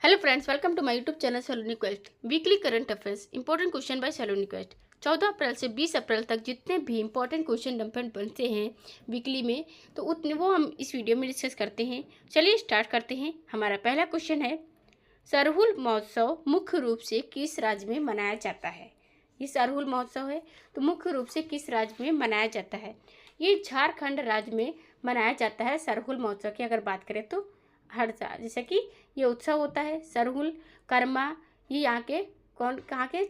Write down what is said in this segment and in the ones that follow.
Hello friends, welcome to my YouTube channel Saloni quest. Weekly current affairs important question by Saloni quest. 14 अप्रैल से 20 अप्रैल तक जितने भी इंपॉर्टेंट क्वेश्चन डंपेंट बनते हैं वीकली में, तो उतने वो हम इस वीडियो में डिस्कस करते हैं। चलिए स्टार्ट करते हैं। हमारा पहला क्वेश्चन है, सरहुल महोत्सव मुख्य रूप से किस राज्य में मनाया जाता है? ये सरहुल महोत्सव है, तो मुख्य रूप से किस राज्य में मनाया जाता है? ये झारखंड राज्य में मनाया जाता है। सरहुल महोत्सव की अगर बात करें तो हर साल, जैसे कि ये उत्सव होता है सरहुल कर्मा, ये यहाँ के कहाँ के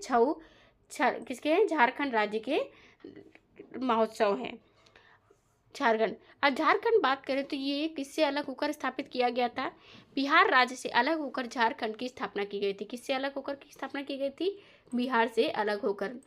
किसके हैं? झारखंड राज्य के महोत्सव हैं। झारखंड, अब झारखंड बात करें तो ये किससे अलग होकर स्थापित किया गया था? बिहार राज्य से अलग होकर झारखंड की स्थापना की गई थी। किससे अलग होकर की स्थापना की गई थी? बिहार से अलग होकर।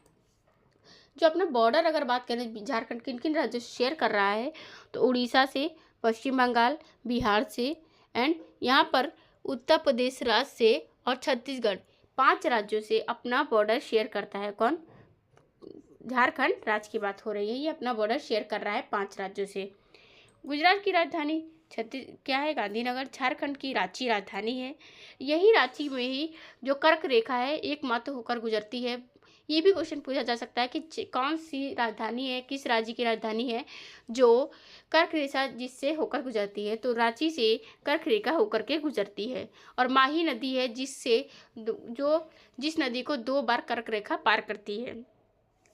जो अपना बॉर्डर अगर बात करें झारखंड किन किन राज्यों से शेयर कर रहा है, तो उड़ीसा से, पश्चिम बंगाल, बिहार से एंड यहाँ पर उत्तर प्रदेश राज्य से और छत्तीसगढ़, 5 राज्यों से अपना बॉर्डर शेयर करता है। कौन? झारखंड राज्य की बात हो रही है। ये अपना बॉर्डर शेयर कर रहा है 5 राज्यों से। गुजरात की राजधानी क्या है? गांधीनगर। झारखंड की रांची राजधानी है। यही रांची में ही जो कर्क रेखा है एकमात्र होकर गुजरती है। ये भी क्वेश्चन पूछा जा सकता है कि कौन सी राजधानी है, किस राज्य की राजधानी है जो कर्क रेखा जिससे होकर गुजरती है? तो रांची से कर्क रेखा होकर के गुजरती है। और माही नदी है जिस नदी को 2 बार कर्क रेखा पार करती है।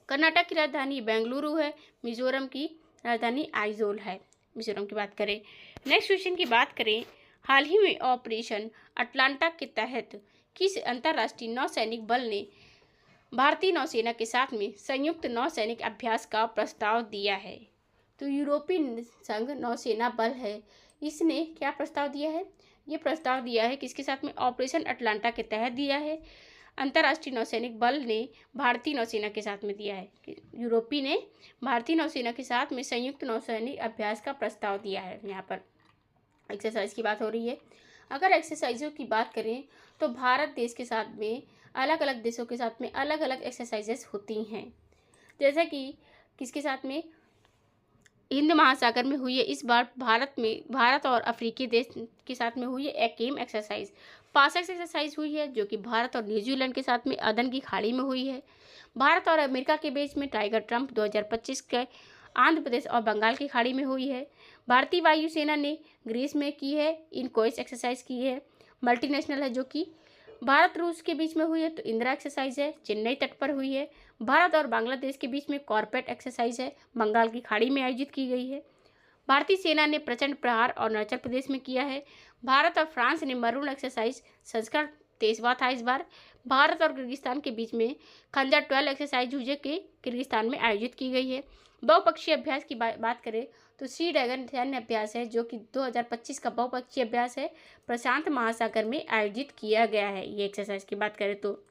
कर्नाटक की राजधानी बेंगलुरु है। मिजोरम की राजधानी आइजोल है। मिजोरम की बात करें। नेक्स्ट क्वेश्चन की बात करें, हाल ही में ऑपरेशन अटलांटा के तहत किस अंतर्राष्ट्रीय नौसैनिक बल ने भारतीय नौसेना के साथ में संयुक्त नौसैनिक अभ्यास का प्रस्ताव दिया है? तो यूरोपीय संघ नौसेना बल है, इसने क्या प्रस्ताव दिया है? ये प्रस्ताव दिया है किसके साथ में? ऑपरेशन अटलांटा के तहत दिया है। अंतर्राष्ट्रीय नौसैनिक बल ने भारतीय नौसेना के साथ में दिया है। यूरोपीय ने भारतीय नौसेना के साथ में संयुक्त नौसैनिक अभ्यास का प्रस्ताव दिया है। यहाँ पर एक्सरसाइज की बात हो रही है। अगर एक्सरसाइजों की बात करें तो भारत देश के साथ में अलग अलग देशों के साथ में अलग अलग एक्सरसाइजेस होती हैं। जैसे कि किसके साथ में? हिंद महासागर में हुई है इस बार भारत और अफ्रीकी देश के साथ में हुई है एकेम एक्सरसाइज। पासक एक्सरसाइज हुई है जो कि भारत और न्यूजीलैंड के साथ में अदन की खाड़ी में हुई है। भारत और अमेरिका के बीच में टाइगर ट्रम्प 2025 के आंध्र प्रदेश और बंगाल की खाड़ी में हुई है। भारतीय वायुसेना ने ग्रीस में की है इनकोइस एक्सरसाइज की है। मल्टीनेशनल है जो कि भारत रूस के बीच में हुई है, तो इंदिरा एक्सरसाइज है, चेन्नई तट पर हुई है। भारत और बांग्लादेश के बीच में कॉर्पेट एक्सरसाइज है, बंगाल की खाड़ी में आयोजित की गई है। भारतीय सेना ने प्रचंड प्रहार और अरुणाचल प्रदेश में किया है। भारत और फ्रांस ने मरून एक्सरसाइज संस्करण 23वां था इस बार। भारत और किर्गिस्तान के बीच में खंजर 12 एक्सरसाइज हुई के किर्गिस्तान में आयोजित की गई है। बहुपक्षीय अभ्यास की बात करें तो सी ड्रैगन सैन्य अभ्यास है जो कि 2025 का बहुपक्षीय अभ्यास है, प्रशांत महासागर में आयोजित किया गया है। ये एक्सरसाइज की बात करें तो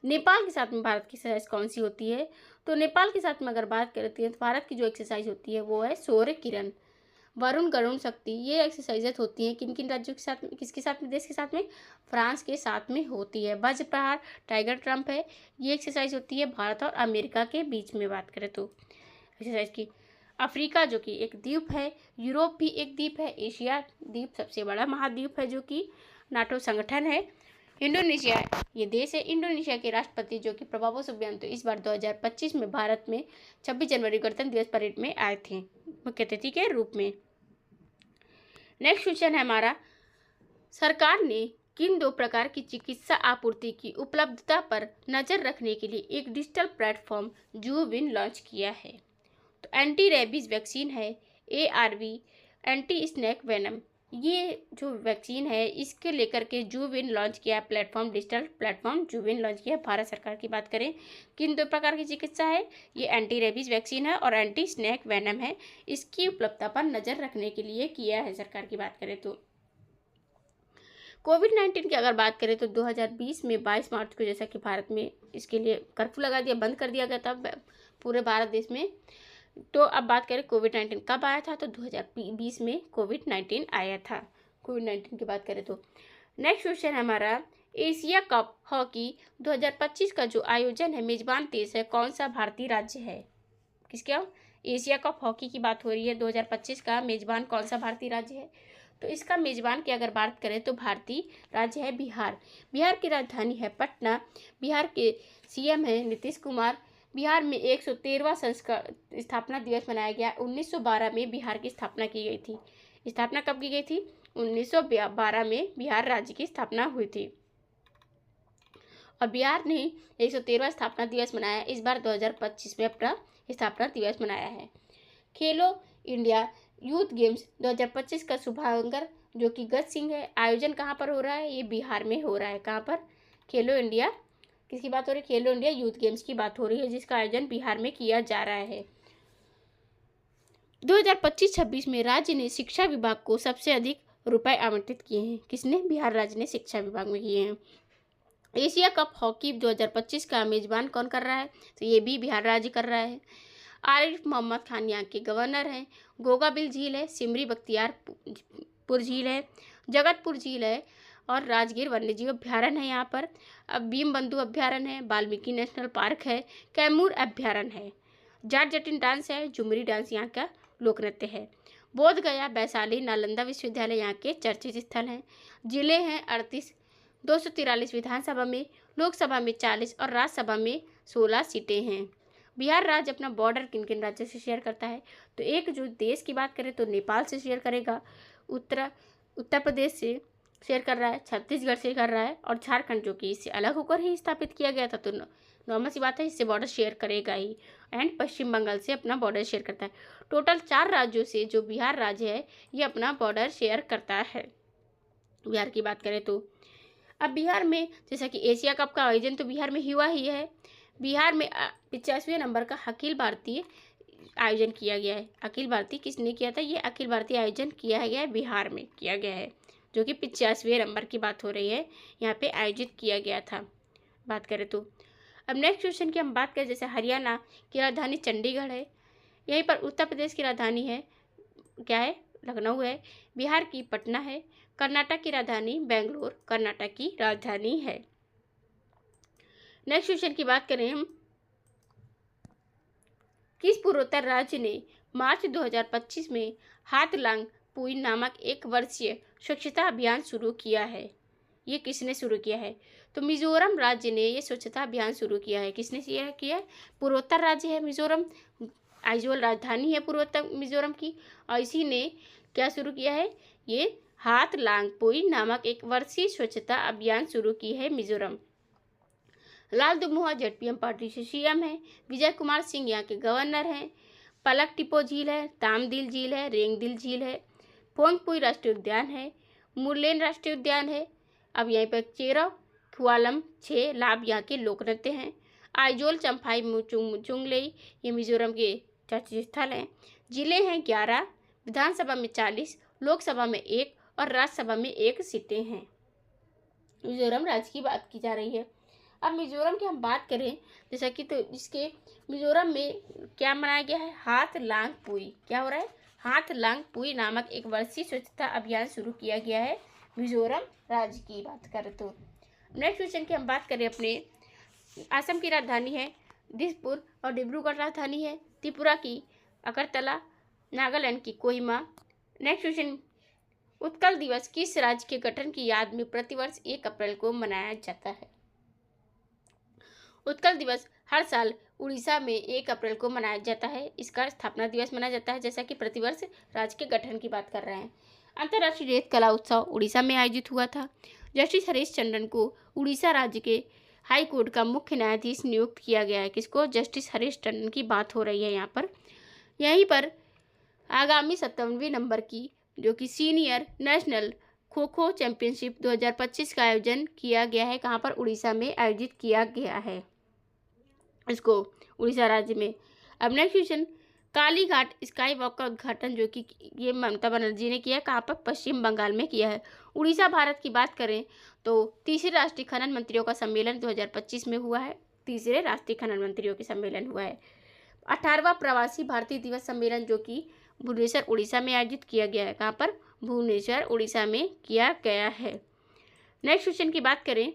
नेपाल के साथ में भारत की एक्सरसाइज कौन सी होती है? तो नेपाल के साथ में अगर बात करते हैं तो भारत की जो एक्सरसाइज होती है वो है सौर्य किरण, वरुण गरुण शक्ति। ये एक्सरसाइजेज होती हैं किन किन राज्यों के साथ में, किसके साथ में? देश के साथ में फ्रांस के साथ में होती है। वज्र प्रहार, टाइगर ट्रम्प है, ये एक्सरसाइज होती है भारत और अमेरिका के बीच में बात करें तो एक्सरसाइज की। अफ्रीका जो कि एक द्वीप है, यूरोप भी एक द्वीप है, एशिया द्वीप सबसे बड़ा महाद्वीप है जो कि नाटो संगठन है। इंडोनेशिया ये देश है। इंडोनेशिया के राष्ट्रपति जो कि प्रभावो सुबियांतो इस बार 2025 में भारत में 26 जनवरी गणतंत्र दिवस परेड में आए थे मुख्य अतिथि के रूप में। नेक्स्ट क्वेश्चन है हमारा, सरकार ने किन 2 प्रकार की चिकित्सा आपूर्ति की उपलब्धता पर नजर रखने के लिए एक डिजिटल प्लेटफॉर्म जूविन लॉन्च किया है? तो एंटी रेबीज वैक्सीन है ARV, एंटी स्नेक वेनम, ये जो वैक्सीन है इसके लेकर के जूविन लॉन्च किया प्लेटफॉर्म, डिजिटल प्लेटफॉर्म जूविन लॉन्च किया भारत सरकार की बात करें। किन 2 प्रकार की चिकित्सा है? ये एंटी रेबीज वैक्सीन है और एंटी स्नेक वेनम है। इसकी उपलब्धता पर नजर रखने के लिए किया है सरकार की बात करें तो। कोविड-19 की अगर बात करें तो 2020 में 22 मार्च को जैसा कि भारत में इसके लिए कर्फ्यू लगा दिया, बंद कर दिया गया था पूरे भारत देश में। तो अब बात करें कोविड-19 कब आया था, तो 2020 में कोविड-19 आया था। कोविड-19 की बात करें तो नेक्स्ट क्वेश्चन है हमारा, एशिया कप हॉकी 2025 का जो आयोजन है मेजबान देश है कौन सा भारतीय राज्य है? किसका? एशिया कप हॉकी की बात हो रही है, 2025 का मेजबान कौन सा भारतीय राज्य है? तो इसका मेजबान की अगर बात करें तो भारतीय राज्य है बिहार। बिहार की राजधानी है पटना। बिहार के सीएम है नीतीश कुमार। बिहार में 113वां स्थापना दिवस मनाया गया। 1912 में बिहार की स्थापना की गई थी। स्थापना कब की गई थी? 1912 में बिहार राज्य की स्थापना हुई थी और बिहार ने 113वां स्थापना दिवस मनाया। इस बार 2025 में अपना स्थापना दिवस मनाया है। खेलो इंडिया यूथ गेम्स 2025 का शुभारंभ जो कि गज सिंह है। आयोजन कहाँ पर हो रहा है? ये बिहार में हो रहा है। कहाँ पर? खेलो इंडिया किसकी बात हो रही है? खेलो इंडिया यूथ गेम्स की बात हो रही है, जिसका आयोजन बिहार में किया जा रहा है। 2025-26 में राज्य ने शिक्षा विभाग को सबसे अधिक रुपए आवंटित किए हैं। किसने? बिहार राज्य ने शिक्षा विभाग में किए हैं। एशिया कप हॉकी 2025 का मेजबान कौन कर रहा है? तो ये भी बिहार राज्य कर रहा है। आरिफ मोहम्मद खान यहाँ के गवर्नर हैं। गोगाबिल झील है, सिमरी बख्तियारपुर झील है, जगतपुर झील है और राजगीर वन्यजीव अभ्यारण्य है। यहाँ पर अब भीम बंधु अभ्यारण्य है, वाल्मीकि नेशनल पार्क है, कैमूर अभ्यारण्य है। जाट जटिन डांस है, झुमरी डांस यहाँ का लोक नृत्य है। बोध गया, वैशाली, नालंदा विश्वविद्यालय यहाँ के चर्चित स्थल हैं। जिले हैं 38, 243 विधानसभा में, लोकसभा में 40 और राज्यसभा में 16 सीटें हैं। बिहार राज्य अपना बॉर्डर किन किन राज्यों से शेयर करता है? तो एक जो देश की बात करें तो नेपाल से शेयर करेगा, उत्तर प्रदेश से शेयर कर रहा है, छत्तीसगढ़ से कर रहा है और झारखंड जो कि इससे अलग होकर ही स्थापित किया गया था, तो नॉर्मल सी बात है इससे बॉर्डर शेयर करेगा ही। एंड पश्चिम बंगाल से अपना बॉर्डर शेयर करता है। टोटल 4 राज्यों से जो बिहार राज्य है ये अपना बॉर्डर शेयर करता है। बिहार की बात करें तो अब बिहार में जैसा कि एशिया कप का आयोजन तो बिहार में हुआ ही है। बिहार में 50वें नंबर का अखिल भारतीय आयोजन किया गया है। अखिल भारतीय किसने किया था? ये अखिल भारतीय आयोजन किया गया है, बिहार में किया गया है, जो कि 50वें नंबर की बात हो रही है, यहाँ पे आयोजित किया गया था। बात करें तो अब नेक्स्ट क्वेश्चन की हम बात करें, जैसे हरियाणा की राजधानी चंडीगढ़ है। यहीं पर उत्तर प्रदेश की राजधानी है क्या है? लखनऊ है। बिहार की पटना है। कर्नाटक की राजधानी बेंगलुरु कर्नाटक की राजधानी है। नेक्स्ट क्वेश्चन की बात करें हम, किस पूर्वोत्तर राज्य ने मार्च 2025 में हाथलांग पुई नामक 1 वर्षीय स्वच्छता अभियान शुरू किया है? ये किसने शुरू किया है? तो मिजोरम राज्य ने ये स्वच्छता अभियान शुरू किया है। किसने किया है? पूर्वोत्तर राज्य है मिजोरम, आइजोल राजधानी है पूर्वोत्तर मिजोरम की, और इसी ने क्या शुरू किया है? ये हाथलांग पुई नामक 1 वर्षीय स्वच्छता अभियान शुरू की है मिजोरम। लाल दुमुहा जेडपीएम पार्टी से सीएम है। विजय कुमार सिंह यहाँ के गवर्नर हैं। पलक टिपो झील है, तामदिल झील है, रेंगदिल झील है, फोंगपुई राष्ट्रीय उद्यान है, मुरलेन राष्ट्रीय उद्यान है। अब यहीं पर चेरो खुआलम 6 लाभ यहाँ के लोक नृत्य हैं। आइजोल चंफाई मुचुंगलेई ये मिजोरम के चर्चित स्थल हैं। जिले हैं 11, विधानसभा में 40, लोकसभा में 1 और राज्यसभा में 1 सीटें हैं। मिजोरम राज्य की बात की जा रही है। अब मिजोरम की हम बात करें जैसा कि, तो इसके मिजोरम में क्या मनाया गया है? हाथलांग पुई। क्या हो रहा है? हाथलांग पुई नामक 1 वर्षीय स्वच्छता अभियान शुरू किया गया है मिजोरम राज्य की बात करें तो। नेक्स्ट क्वेश्चन की हम बात करें अपने, असम की राजधानी है दिसपुर और डिब्रूगढ़ राजधानी है, त्रिपुरा की अगरतला, नागालैंड की कोहिमा। नेक्स्ट क्वेश्चन, उत्कल दिवस किस राज्य के गठन की याद में प्रतिवर्ष 1 अप्रैल को मनाया जाता है? उत्कल दिवस हर साल उड़ीसा में 1 अप्रैल को मनाया जाता है। इसका स्थापना दिवस मनाया जाता है, जैसा कि प्रतिवर्ष राज्य के गठन की बात कर रहे हैं। अंतर्राष्ट्रीय रेत कला उत्सव उड़ीसा में आयोजित हुआ था। जस्टिस हरीश चंद्रन को उड़ीसा राज्य के हाई कोर्ट का मुख्य न्यायाधीश नियुक्त किया गया है। किसको? जस्टिस हरीश चंद्रन की बात हो रही है यहाँ पर। यहीं पर आगामी 57वें नंबर की जो कि senior national kho kho championship 2025 का आयोजन किया गया है। कहाँ पर? उड़ीसा में आयोजित किया गया है इसको, उड़ीसा राज्य में। अब next question, Kalighat sky walk का उद्घाटन जो कि ये ममता बनर्जी ने किया है, कहाँ पर? पश्चिम बंगाल में किया है। उड़ीसा भारत की बात करें तो तीसरे राष्ट्रीय खनन मंत्रियों का सम्मेलन 2025 में हुआ है। तीसरे राष्ट्रीय खनन मंत्रियों के सम्मेलन हुआ है। 18वां प्रवासी भारतीय दिवस सम्मेलन जो कि भुवनेश्वर उड़ीसा में आयोजित किया गया है। कहाँ पर? भुवनेश्वर उड़ीसा में किया गया है। नेक्स्ट क्वेश्चन की बात करें,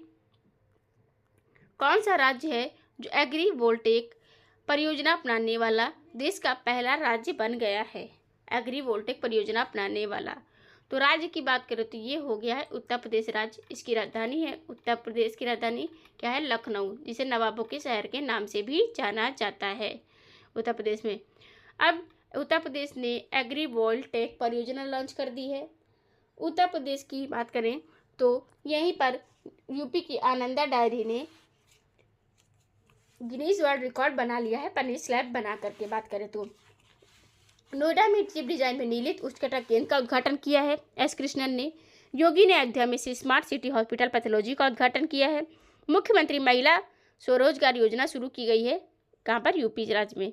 कौन सा राज्य है जो एग्री वोल्टेक परियोजना अपनाने वाला देश का पहला राज्य बन गया है? एग्री वोल्टेक परियोजना अपनाने वाला, तो राज्य की बात करें तो ये हो गया है उत्तर प्रदेश राज्य। इसकी राजधानी है, उत्तर प्रदेश की राजधानी क्या है, लखनऊ, जिसे नवाबों के शहर के नाम से भी जाना जाता है उत्तर प्रदेश में। अब उत्तर प्रदेश ने एग्रीवोल्टेक परियोजना लॉन्च कर दी है। उत्तर प्रदेश की बात करें तो यहीं पर यूपी की आनंदा डायरी ने गिनीज वर्ल्ड रिकॉर्ड बना लिया है पनीर स्लैब बना करके। बात करें तो नोएडा में चिप डिजाइन में नीलित उच्चकटा केंद्र का उद्घाटन किया है एस कृष्णन ने। योगी ने अयोध्या में से स्मार्ट सिटी हॉस्पिटल पैथोलॉजी का उद्घाटन किया है। मुख्यमंत्री महिला स्वरोजगार योजना शुरू की गई है, कहाँ पर, यूपी राज्य में।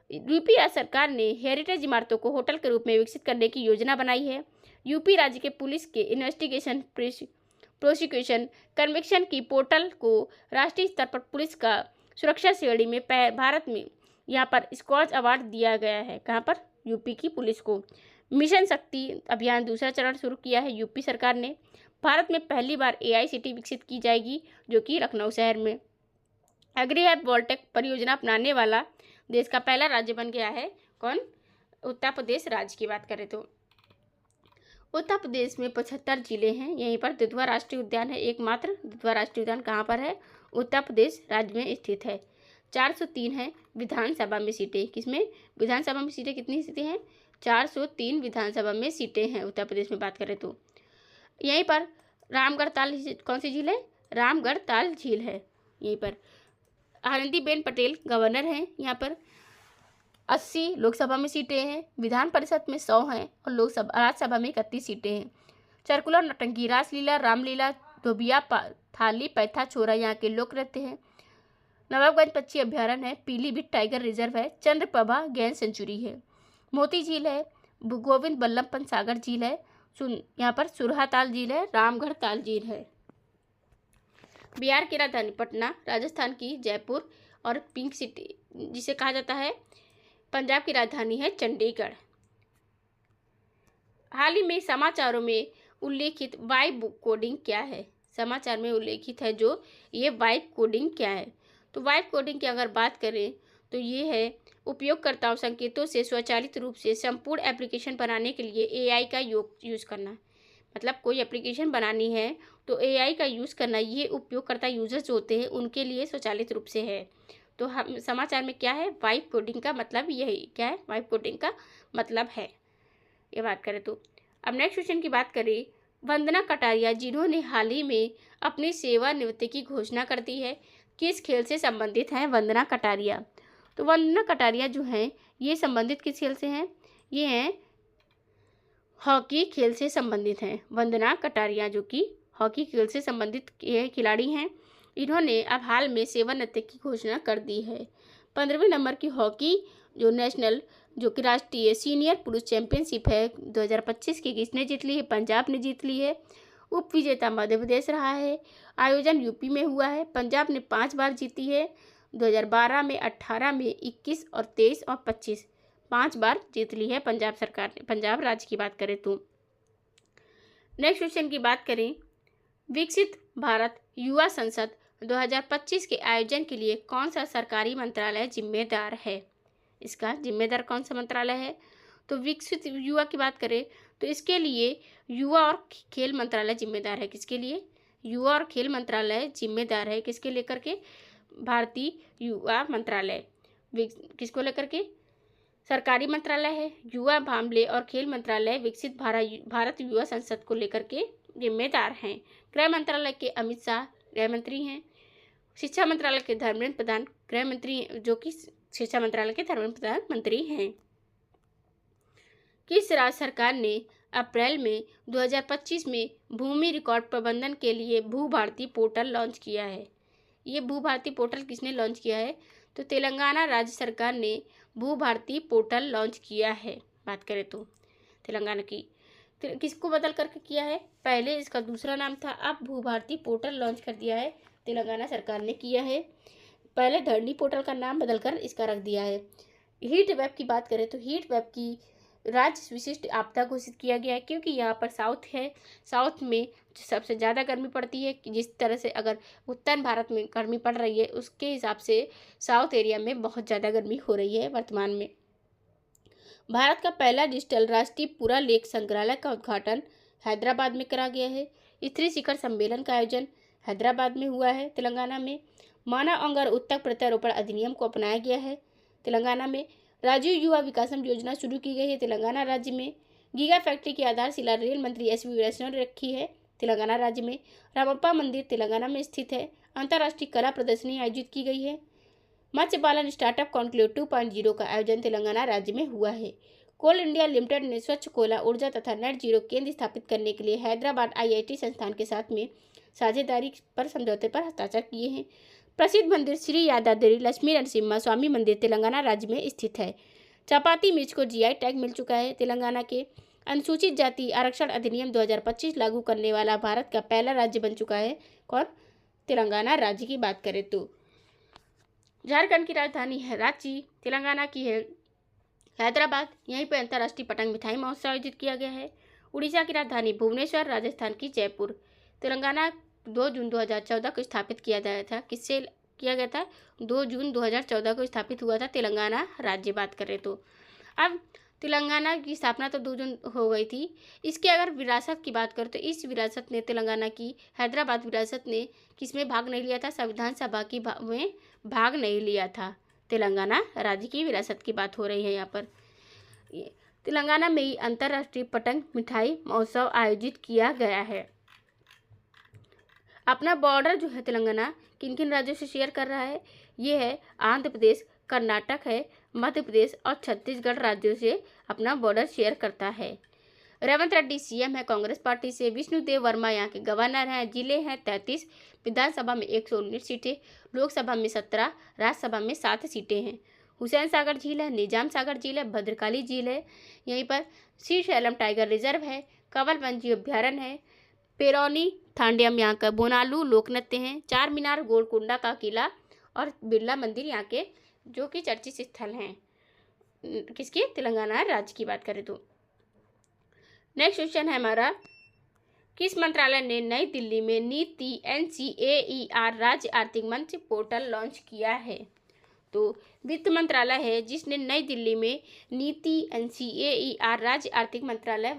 यूपी राज्य सरकार ने हेरिटेज इमारतों को होटल के रूप में विकसित करने की योजना बनाई है। यूपी राज्य के पुलिस के इन्वेस्टिगेशन प्रोसिक्यूशन कन्विक्शन की पोर्टल को राष्ट्रीय स्तर पर पुलिस का सुरक्षा श्रेणी में भारत में यहाँ पर स्कॉच अवार्ड दिया गया है, कहाँ पर, यूपी की पुलिस को। मिशन शक्ति अभियान दूसरा चरण शुरू किया है यूपी सरकार ने। भारत में पहली बार AI सिटी विकसित की जाएगी, जो कि लखनऊ शहर में। एग्रीवोल्टेक परियोजना अपनाने वाला देश का पहला राज्य बन गया है, कौन, उत्तर प्रदेश राज्य की बात करें तो। उत्तर प्रदेश में 75 जिले हैं। यहीं पर दुधवा राष्ट्रीय उद्यान है, एकमात्र दुधवा राष्ट्रीय उद्यान कहाँ पर है, उत्तर प्रदेश राज्य में स्थित है। 403 है विधानसभा में सीटें, किसमें, विधानसभा में सीटें, कितनी सीटें हैं, 403 विधानसभा में सीटें हैं उत्तर प्रदेश में। बात करें तो यहीं पर रामगढ़ ताल, कौन सी झील है, रामगढ़ ताल झील है। यहीं पर आनंदीबेन पटेल गवर्नर हैं। यहाँ पर 80 लोकसभा में सीटें हैं, विधान परिषद में 100 हैं और लोकसभा राज्यसभा में 31 सीटें हैं। चरकुला, नौटंकी, रासलीला, रामलीला, धोबिया, थाली, पैथा, छोरा यहाँ के लोक नृत्य हैं। नवाबगंज पक्षी अभ्यारण्य है, पीलीभीत टाइगर रिजर्व है, चंद्रप्रभा गैंड सेंचुरी है, मोती झील है, गोविंद बल्लभ पंत सागर झील है, यहाँ पर सुरहा ताल झील है, रामगढ़ ताल झील है। बिहार की राजधानी पटना, राजस्थान की जयपुर और पिंक सिटी जिसे कहा जाता है, पंजाब की राजधानी है चंडीगढ़। हाल ही में समाचारों में उल्लेखित वाइब कोडिंग क्या है, समाचार में उल्लेखित है जो ये वाइब कोडिंग क्या है। तो वाइब कोडिंग की अगर बात करें तो ये है उपयोगकर्ताओं संकेतों से स्वचालित रूप से संपूर्ण एप्लीकेशन बनाने के लिए AI का यूज़ करना। मतलब कोई एप्लीकेशन बनानी है तो AI का यूज़ करना, ये उपयोगकर्ता यूजर्स जो होते हैं उनके लिए स्वचालित रूप से है। तो हम समाचार में क्या है, वाइब कोडिंग का मतलब यही क्या है, वाइब कोडिंग का मतलब है, ये बात करें तो। अब नेक्स्ट क्वेश्चन की बात करें, वंदना कटारिया जिन्होंने हाल ही में अपनी सेवानिवृत्ति की घोषणा कर दी है, किस खेल से संबंधित हैं वंदना कटारिया। तो वंदना कटारिया जो हैं ये संबंधित किस खेल से हैं, ये हैं हॉकी खेल से संबंधित हैं। वंदना कटारिया जो कि हॉकी खेल से संबंधित खिलाड़ी हैं, इन्होंने अब हाल में सेवानिवृत्ति की घोषणा कर दी है। 15वें नंबर की हॉकी जो नेशनल जो कि राष्ट्रीय सीनियर पुरुष चैंपियनशिप है 2025 की, किसने जीत ली है, पंजाब ने जीत ली है। उप विजेता मध्य प्रदेश रहा है। आयोजन यूपी में हुआ है। पंजाब ने 5 बार जीती है, 2012 में, 18 में, 21 और 23 और 25, 5 बार जीत ली है पंजाब सरकार ने, पंजाब राज्य की बात करें तो। नेक्स्ट क्वेश्चन की बात करें, विकसित भारत युवा संसद 2025 के आयोजन के लिए कौन सा सरकारी मंत्रालय जिम्मेदार है, इसका जिम्मेदार कौन सा मंत्रालय है। तो विकसित युवा की बात करें तो इसके लिए युवा और खेल मंत्रालय जिम्मेदार है, किसके लिए, युवा और खेल मंत्रालय जिम्मेदार है, किसके लेकर के, भारतीय युवा मंत्रालय, किसको लेकर के, सरकारी मंत्रालय है। युवा मामले और खेल मंत्रालय विकसित भारत युवा संसद को लेकर के जिम्मेदार हैं। गृह मंत्रालय के अमित शाह गृह मंत्री हैं। शिक्षा मंत्रालय के धर्मेंद्र प्रधान गृह मंत्री, जो कि शिक्षा मंत्रालय के धर्मेंद्र प्रधान मंत्री हैं। किस राज्य सरकार ने अप्रैल में 2025 में भूमि रिकॉर्ड प्रबंधन के लिए भू भारती पोर्टल लॉन्च किया है। ये भू भारती पोर्टल किसने लॉन्च किया है, तो तेलंगाना राज्य सरकार ने भू भारती पोर्टल लॉन्च किया है। बात करें तो तेलंगाना की, किसको बदल करके किया है, पहले इसका दूसरा नाम था, अब भू भारती पोर्टल लॉन्च कर दिया है, तेलंगाना सरकार ने किया है। पहले धरनी पोर्टल का नाम बदलकर इसका रख दिया है। हीट वेव की बात करें तो हीट वेव की राज्य विशिष्ट आपदा घोषित किया गया है, क्योंकि यहाँ पर साउथ है, साउथ में सबसे ज़्यादा गर्मी पड़ती है। जिस तरह से अगर उत्तर भारत में गर्मी पड़ रही है उसके हिसाब से साउथ एरिया में बहुत ज़्यादा गर्मी हो रही है वर्तमान में। भारत का पहला डिजिटल राष्ट्रीय पुरालेख संग्रहालय का उद्घाटन हैदराबाद में करा गया है। स्त्री शिखर सम्मेलन का आयोजन हैदराबाद में हुआ है तेलंगाना में। मानव अंग और उत्तक प्रत्यारोपण अधिनियम को अपनाया गया है तेलंगाना में। राजीव युवा विकासम योजना शुरू की गई है तेलंगाना राज्य में। गीगा फैक्ट्री की आधारशिला रेल मंत्री SV वैष्णव ने रखी है तेलंगाना राज्य में। रामप्पा मंदिर तेलंगाना में स्थित है। अंतर्राष्ट्रीय कला प्रदर्शनी आयोजित की गई है। मत्स्य पालन स्टार्टअप कॉन्क्लेव 2.0 का आयोजन तेलंगाना राज्य में हुआ है। कोल इंडिया लिमिटेड ने स्वच्छ कोयला ऊर्जा तथा नेट जीरो केंद्र स्थापित करने के लिए हैदराबाद IIT संस्थान के साथ में साझेदारी पर समझौते पर हस्ताक्षर किए हैं। प्रसिद्ध मंदिर श्री यादाद्री लक्ष्मी नरसिम्हा स्वामी मंदिर तेलंगाना राज्य में स्थित है। चपाती मिर्च को GI टैग मिल चुका है तेलंगाना के। अनुसूचित जाति आरक्षण अधिनियम 2025 लागू करने वाला भारत का पहला राज्य बन चुका है। कौन? तेलंगाना राज्य की बात करें तो झारखंड की राजधानी है रांची, तेलंगाना की है हैदराबाद। यहीं पर अंतर्राष्ट्रीय पतंग मिठाई महोत्सव आयोजित किया गया है। उड़ीसा की राजधानी भुवनेश्वर, राजस्थान की जयपुर। तेलंगाना 2 जून 2014 को स्थापित किया गया था। किससे किया गया था? 2 जून 2014 को स्थापित हुआ था तेलंगाना राज्य। बात करें तो अब तेलंगाना की स्थापना तो 2 जून हो गई थी। इसके अगर विरासत की बात करें तो इस विरासत ने तेलंगाना की हैदराबाद विरासत ने किसमें भाग नहीं लिया था? संविधान सभा की में भाग नहीं लिया था। तेलंगाना राज्य की विरासत की बात हो रही है यहाँ पर। तेलंगाना में ही अंतर्राष्ट्रीय पतंग मिठाई महोत्सव आयोजित किया गया है। अपना बॉर्डर जो है तेलंगाना किन किन राज्यों से शेयर कर रहा है? ये है आंध्र प्रदेश, कर्नाटक है, मध्य प्रदेश और छत्तीसगढ़ राज्यों से अपना बॉर्डर शेयर करता है। रेवंत रेड्डी CM है कांग्रेस पार्टी से। विष्णुदेव वर्मा यहाँ के गवर्नर हैं। जिले हैं 33, विधानसभा में 119 सीटें, लोकसभा में 17, राज्यसभा में 7 सीटें हैं। हुसैन सागर झील है, निजाम सागर झील है, भद्रकाली झील है। यहीं पर श्रीशैलम टाइगर रिजर्व है, कंवल वन्यजीव अभ्यारण्य है, पेरौनी थांडियम यहाँ का बोनालू लोक नृत्य हैं, चार मीनार, गोलकुंडा का किला और बिरला मंदिर यहाँ के जो कि चर्चित स्थल हैं। किसके? तेलंगाना राज्य की बात करें तो नेक्स्ट क्वेश्चन है हमारा, किस मंत्रालय ने नई दिल्ली में नीति NCAER राज्य आर्थिक मंच पोर्टल लॉन्च किया है? तो वित्त मंत्रालय है जिसने नई दिल्ली में नीति NCAER राज्य आर्थिक मंत्रालय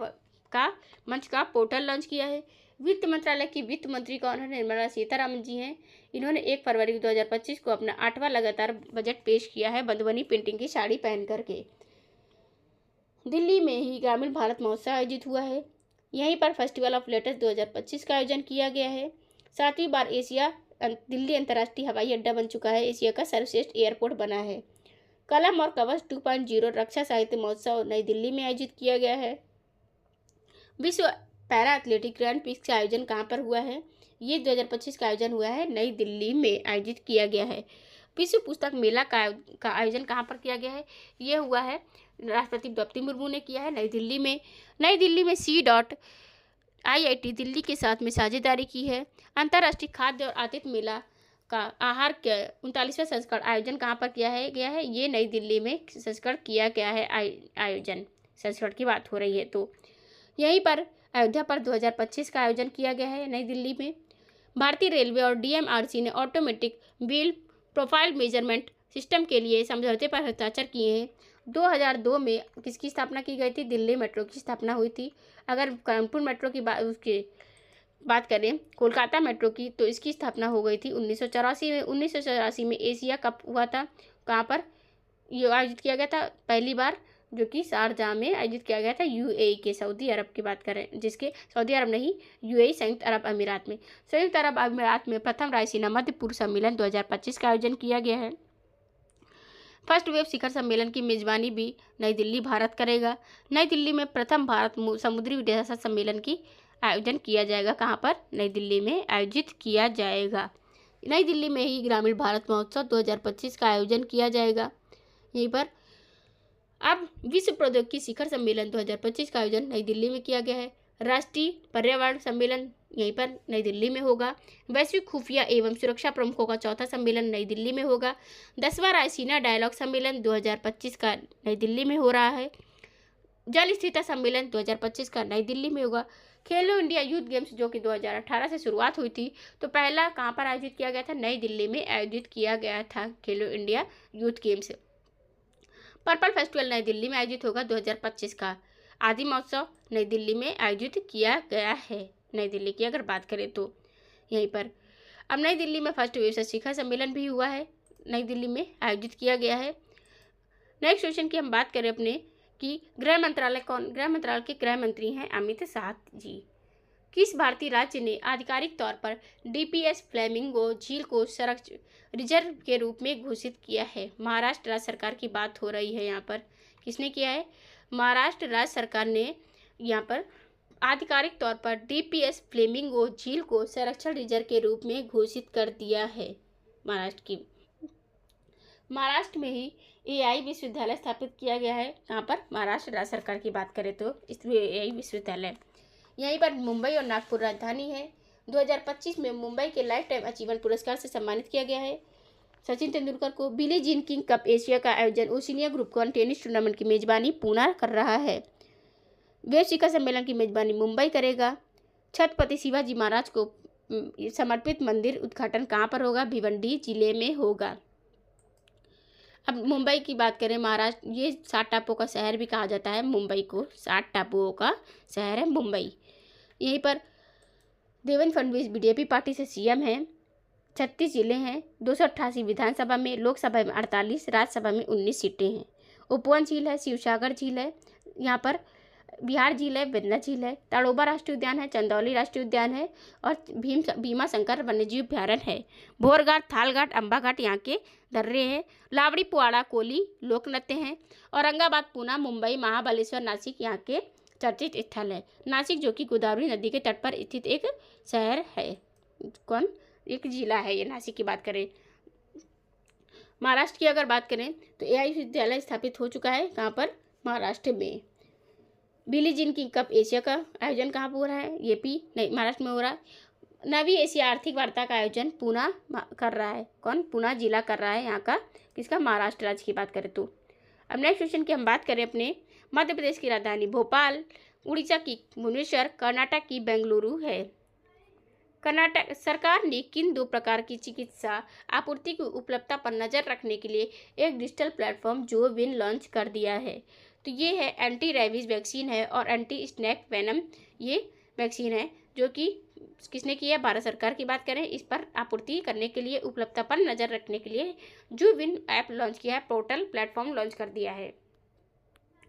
का मंच का पोर्टल लॉन्च किया है। वित्त मंत्रालय की वित्त मंत्री कौन है? निर्मला सीतारामन जी हैं। इन्होंने 1 फरवरी 2025 को अपना 8वां लगातार बजट पेश किया है मधुबनी पेंटिंग की साड़ी पहन करके। दिल्ली में ही ग्रामीण भारत महोत्सव आयोजित हुआ है। यहीं पर फेस्टिवल ऑफ लेटर्स 2025 का आयोजन किया गया है। 7वीं बार दिल्ली अंतर्राष्ट्रीय हवाई अड्डा बन चुका है। एशिया का सर्वश्रेष्ठ एयरपोर्ट बना है। कलम और कवच 2.0 रक्षा साहित्य महोत्सव नई दिल्ली में आयोजित किया गया है। विश्व पैरा एथलेटिक ग्रैंड प्रिक्स का आयोजन कहाँ पर हुआ है? ये 2025 का आयोजन हुआ है नई दिल्ली में आयोजित किया गया है। विश्व पुस्तक मेला का आयोजन कहाँ पर किया गया है? ये हुआ है राष्ट्रपति द्रौपदी मुर्मू ने किया है नई दिल्ली में। नई दिल्ली में C.IIT दिल्ली के साथ में साझेदारी की है। अंतर्राष्ट्रीय खाद्य और आतिथ्य मेला का आहार के 39वां संस्करण आयोजन कहाँ पर किया है गया है? ये नई दिल्ली में संस्करण किया गया है। आयोजन संस्करण की बात हो रही है तो यहीं पर अयोध्या पर 2025 का आयोजन किया गया है नई दिल्ली में। भारतीय रेलवे और DMRC ने automatic wheel profile measurement system के लिए समझौते पर हस्ताक्षर किए हैं। 2002 में किसकी स्थापना की गई थी? दिल्ली मेट्रो की स्थापना हुई थी। अगर कानपुर मेट्रो की बात करें, कोलकाता मेट्रो की, तो इसकी स्थापना हो गई थी 1984 में। 1984 में एशिया कप हुआ था। कहाँ पर ये आयोजित किया गया था? पहली बार जो कि शारजाह में आयोजित किया गया था UAE के, सऊदी अरब की बात करें, जिसके सऊदी अरब नहीं UAE संयुक्त अरब अमीरात में। संयुक्त अरब अमीरात में प्रथम रायसीना मध्य पूर्व सम्मेलन 2025 का आयोजन किया गया है। फर्स्ट वेव शिखर सम्मेलन की मेजबानी भी नई दिल्ली भारत करेगा। नई दिल्ली में प्रथम भारत समुद्री विरासत सम्मेलन की आयोजन किया जाएगा। कहाँ पर? नई दिल्ली में आयोजित किया जाएगा। नई दिल्ली में ही ग्रामीण भारत महोत्सव 2025 का आयोजन किया जाएगा। यहीं पर अब विश्व प्रौद्योगिकी शिखर सम्मेलन 2025 का आयोजन नई दिल्ली में किया गया है। राष्ट्रीय पर्यावरण सम्मेलन यहीं पर नई दिल्ली में होगा। वैश्विक खुफिया एवं सुरक्षा प्रमुखों का 4था सम्मेलन नई दिल्ली में होगा। 10वां रायसीना डायलॉग सम्मेलन 2025 का नई दिल्ली में हो रहा है। जल स्थिरता सम्मेलन 2025 का नई दिल्ली में होगा। खेलो इंडिया यूथ गेम्स जो कि 2018 से शुरुआत हुई थी, तो पहला कहाँ पर आयोजित किया गया था? नई दिल्ली में आयोजित किया गया था खेलो India youth games. Purple festival नई दिल्ली में आयोजित होगा 2025 का। आदि महोत्सव नई दिल्ली में आयोजित किया गया है। नई दिल्ली की अगर बात करें तो यहीं पर अब नई दिल्ली में फर्स्ट विश्व शिखर सम्मेलन भी हुआ है, नई दिल्ली में आयोजित किया गया है। नेक्स्ट क्वेश्चन की हम बात करें अपने कि गृह मंत्रालय गृह मंत्रालय के गृह मंत्री हैं अमित शाह जी। किस भारतीय राज्य ने आधिकारिक तौर पर डीपीएस फ्लेमिंगो झील को संरक्षित रिजर्व के रूप में घोषित किया है? महाराष्ट्र राज्य सरकार की बात हो रही है। यहाँ पर किसने किया है? महाराष्ट्र राज्य सरकार ने यहाँ पर आधिकारिक तौर पर डीपीएस फ्लेमिंगो झील को संरक्षण रिजर्व के रूप में घोषित कर दिया है। महाराष्ट्र में ही एआई विश्वविद्यालय स्थापित किया गया है। यहाँ पर महाराष्ट्र राज्य सरकार की बात करें तो इसमें एआई विश्वविद्यालय यहीं पर मुंबई और नागपुर राजधानी है। 2025 में मुंबई के लाइफ टाइम अचीवमेंट पुरस्कार से सम्मानित किया गया है। सचिन तेंदुलकर को Billie Jean King Cup Asia का आयोजन ओशिनिया ग्रुप कॉन टेनिस टूर्नामेंट की मेजबानी पुणे कर रहा है। वेब शिखर सम्मेलन की मेजबानी मुंबई करेगा। छत्रपति शिवाजी महाराज को समर्पित मंदिर उद्घाटन कहाँ पर होगा? भिवंडी जिले में होगा। अब मुंबई की बात करें, महाराष्ट्र ये 7 टापुओं का शहर भी कहा जाता है। मुंबई को 7 टापुओं का शहर है मुंबई। यहीं पर देवेंद्र फडणवीस बीजेपी पार्टी से सीएम हैं। 36 जिले हैं, 288 विधानसभा में, लोकसभा में 48, राज्यसभा में 19 सीटें हैं। उपवन झील है, शिवसागर झील है, यहाँ पर बिहार झील है, वेदना झील है, ताड़ोबा राष्ट्रीय उद्यान है, चंदौली राष्ट्रीय उद्यान है और भीमा शंकर वन्यजीव अभ्यारण्य है। भोरघाट, थालघाट, अम्बा घाट यहाँ के दर्रे हैं। लावड़ी, पुआड़ा, कोली लोक नृत्य हैं। औरंगाबाद, पूना, मुंबई, महाबलेश्वर, नासिक यहाँ के चर्चित स्थल है। नासिक जो कि गोदावरी नदी के तट पर स्थित एक शहर है, एक जिला है ये। नासिक की बात करें, महाराष्ट्र की अगर बात करें तो एआई विश्वविद्यालय स्थापित हो चुका है। कहाँ पर? महाराष्ट्र में। बिली जीन किंग कप एशिया का आयोजन कहाँ पर हो रहा है? यूपी नहीं, महाराष्ट्र में हो रहा है। 9वीं एशिया आर्थिक वार्ता का आयोजन पुणे कर रहा है। कौन? पुणे जिला कर रहा है। यहाँ का किसका? महाराष्ट्र राज्य की बात करें तो। अब नेक्स्ट क्वेश्चन की हम बात करें अपने मध्य प्रदेश की राजधानी भोपाल, उड़ीसा की भुवनेश्वर, कर्नाटक की बेंगलुरु है। कर्नाटक सरकार ने किन 2 प्रकार की चिकित्सा आपूर्ति की उपलब्धता पर नजर रखने के लिए एक डिजिटल प्लेटफॉर्म जोविन लॉन्च कर दिया है? तो ये है एंटी रेबीज वैक्सीन है और एंटी स्नेक वेनम ये वैक्सीन है, जो कि किसने की है? भारत सरकार की बात करें, इस पर आपूर्ति करने के लिए, उपलब्धता पर नज़र रखने के लिए जोविन ऐप लॉन्च किया है, पोर्टल प्लेटफॉर्म लॉन्च कर दिया है।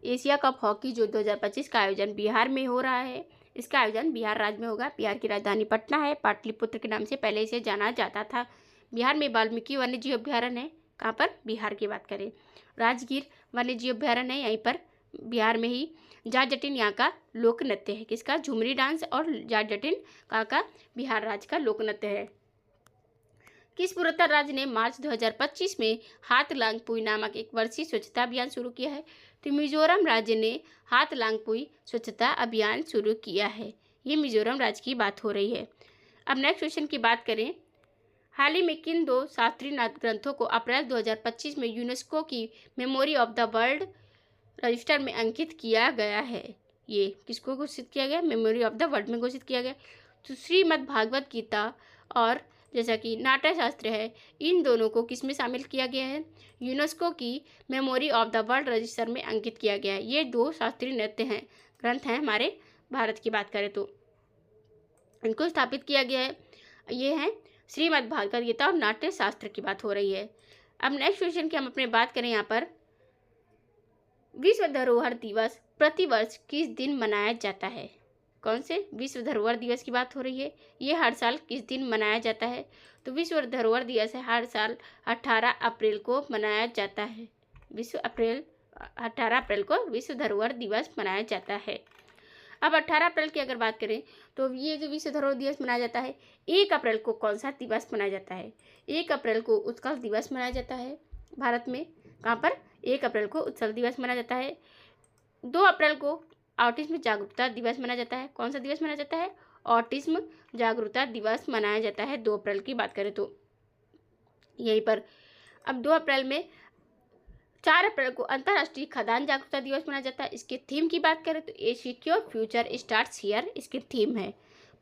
एशिया कप हॉकी जो 2025 का आयोजन बिहार में हो रहा है, इसका आयोजन बिहार राज्य में होगा। बिहार की राजधानी पटना है। पाटलिपुत्र के नाम से पहले इसे जाना जाता था। बिहार में वाल्मीकि वन्यजीव अभ्यारण्य है। कहाँ पर? बिहार की बात करें, राजगीर वन्यजीव अभ्यारण्य है, यहीं पर बिहार में ही। जाट जटिन यहाँ का लोक नृत्य है। किसका? झुमरी डांस और जाट जटिन कहाँ का? बिहार राज्य का लोक नृत्य है। किस पूर्वोत्तर राज्य ने मार्च 2025 में हाथ लांगपुई नामक एक वर्षीय स्वच्छता अभियान शुरू किया है? तो मिजोरम राज्य ने हाथ लांगपुई स्वच्छता अभियान शुरू किया है। ये मिजोरम राज्य की बात हो रही है। अब नेक्स्ट क्वेश्चन की बात करें, हाल ही में किन 2 शास्त्रीय ग्रंथों को अप्रैल 2025 में यूनेस्को की memory of the world register में अंकित किया गया है? ये किसको घोषित किया गया? मेमोरी ऑफ द वर्ल्ड में घोषित किया गया। तो श्रीमद् भागवत गीता और जैसा कि नाट्य शास्त्र है, इन दोनों को किस में शामिल किया गया है? यूनेस्को की memory of the world register में अंकित किया गया है। ये 2 शास्त्रीय नृत्य हैं, ग्रंथ हैं हमारे भारत की बात करें तो, इनको स्थापित किया गया है। ये हैं श्रीमद् भागवत गीता और नाट्य शास्त्र की बात हो रही है। अब नेक्स्ट क्वेश्चन की हम अपने बात करें, यहाँ पर विश्व धरोहर दिवस प्रतिवर्ष किस दिन मनाया जाता है? कौन से? विश्व धरोहर दिवस की बात हो रही है। ये हर साल किस दिन मनाया जाता है? तो विश्व धरोहर दिवस है हर साल 18 अप्रैल को मनाया जाता है। 18 अप्रैल को विश्व धरोहर दिवस मनाया जाता है। अब 18 अप्रैल की अगर बात करें तो ये जो विश्व धरोहर दिवस मनाया जाता है, 1 अप्रैल को कौन सा दिवस मनाया जाता है? 1 अप्रैल को उत्कल दिवस मनाया जाता है भारत में। कहाँ पर? 1 अप्रैल को उत्कल दिवस मनाया जाता है। 2 अप्रैल को ऑटिज्म जागरूकता दिवस मनाया जाता है। कौन सा दिवस मनाया जाता है? ऑटिज्म जागरूकता दिवस मनाया जाता है 2 अप्रैल की बात करें तो। यहीं पर अब 2 अप्रैल में 4 अप्रैल को अंतर्राष्ट्रीय खदान जागरूकता दिवस मनाया जाता है। इसके थीम की बात करें तो ए सिक्योर फ्यूचर स्टार्ट्स हियर, इसकी थीम है।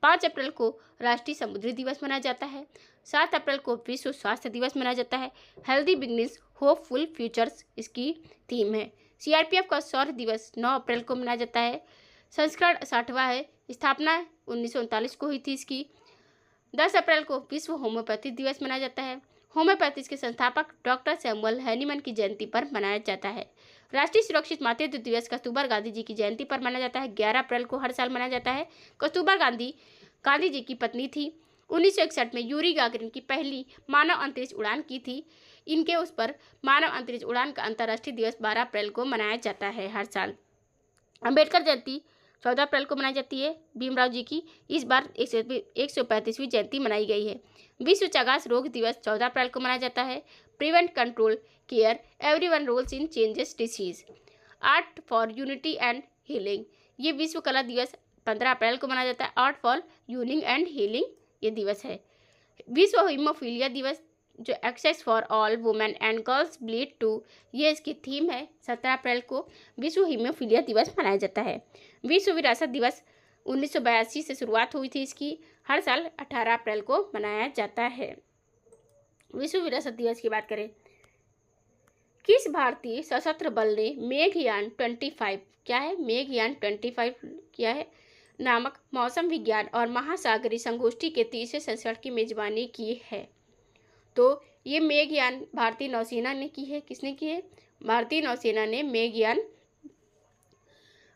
5 अप्रैल को राष्ट्रीय समुद्री दिवस मनाया जाता है। 7 अप्रैल को विश्व स्वास्थ्य दिवस मनाया जाता है। हेल्दी बिगनिंग्स होपफुल फ्यूचर्स इसकी थीम है। सीआरपीएफ का शौर्य दिवस 9 अप्रैल को मनाया जाता है। संस्करण 60वां है। स्थापना 1939 को हुई थी इसकी। 10 अप्रैल को विश्व होम्योपैथी दिवस मनाया जाता है। होम्योपैथी के संस्थापक डॉक्टर सैमुअल हैनीमैन की जयंती पर मनाया जाता है। राष्ट्रीय सुरक्षित मातृत्व दिवस कस्तूरबा गांधी जी की जयंती पर मनाया जाता है। 11 अप्रैल को हर साल मनाया जाता है। कस्तूरबा गांधी जी की पत्नी थी। 1961 में यूरी गागरिन की पहली मानव अंतरिक्ष उड़ान की थी। इनके उस पर मानव अंतरिक्ष उड़ान का अंतर्राष्ट्रीय दिवस 12 अप्रैल को मनाया जाता है हर साल। अम्बेडकर जयंती 14 अप्रैल को मनाई जाती है। भीमराव जी की इस बार 135वीं जयंती मनाई गई है। विश्व चगास रोग दिवस 14 अप्रैल को मनाया जाता है। Prevent, control, care everyone roles in changes disease. Art for unity and healing, ये विश्व कला दिवस 15 अप्रैल को मनाया जाता है। Art for uniting and healing ये दिवस है। विश्व हीमोफीलिया दिवस जो access for all women and girls bleed too, ये इसकी थीम है। 17 अप्रैल को विश्व हीमोफीलिया दिवस मनाया जाता है। विश्व विरासत दिवस 1982 से शुरुआत हुई थी इसकी। हर साल 18 अप्रैल को मनाया जाता है। विश्व विरासत दिवस की बात करें, किस भारतीय सशस्त्र बल ने मेघयान 25 क्या है, मेघयान 25 क्या है नामक मौसम विज्ञान और महासागरीय संगोष्ठी के 30वें संस्करण की मेजबानी की है? तो ये मेघयान भारतीय नौसेना ने की है। किसने की है? भारतीय नौसेना ने मेघयान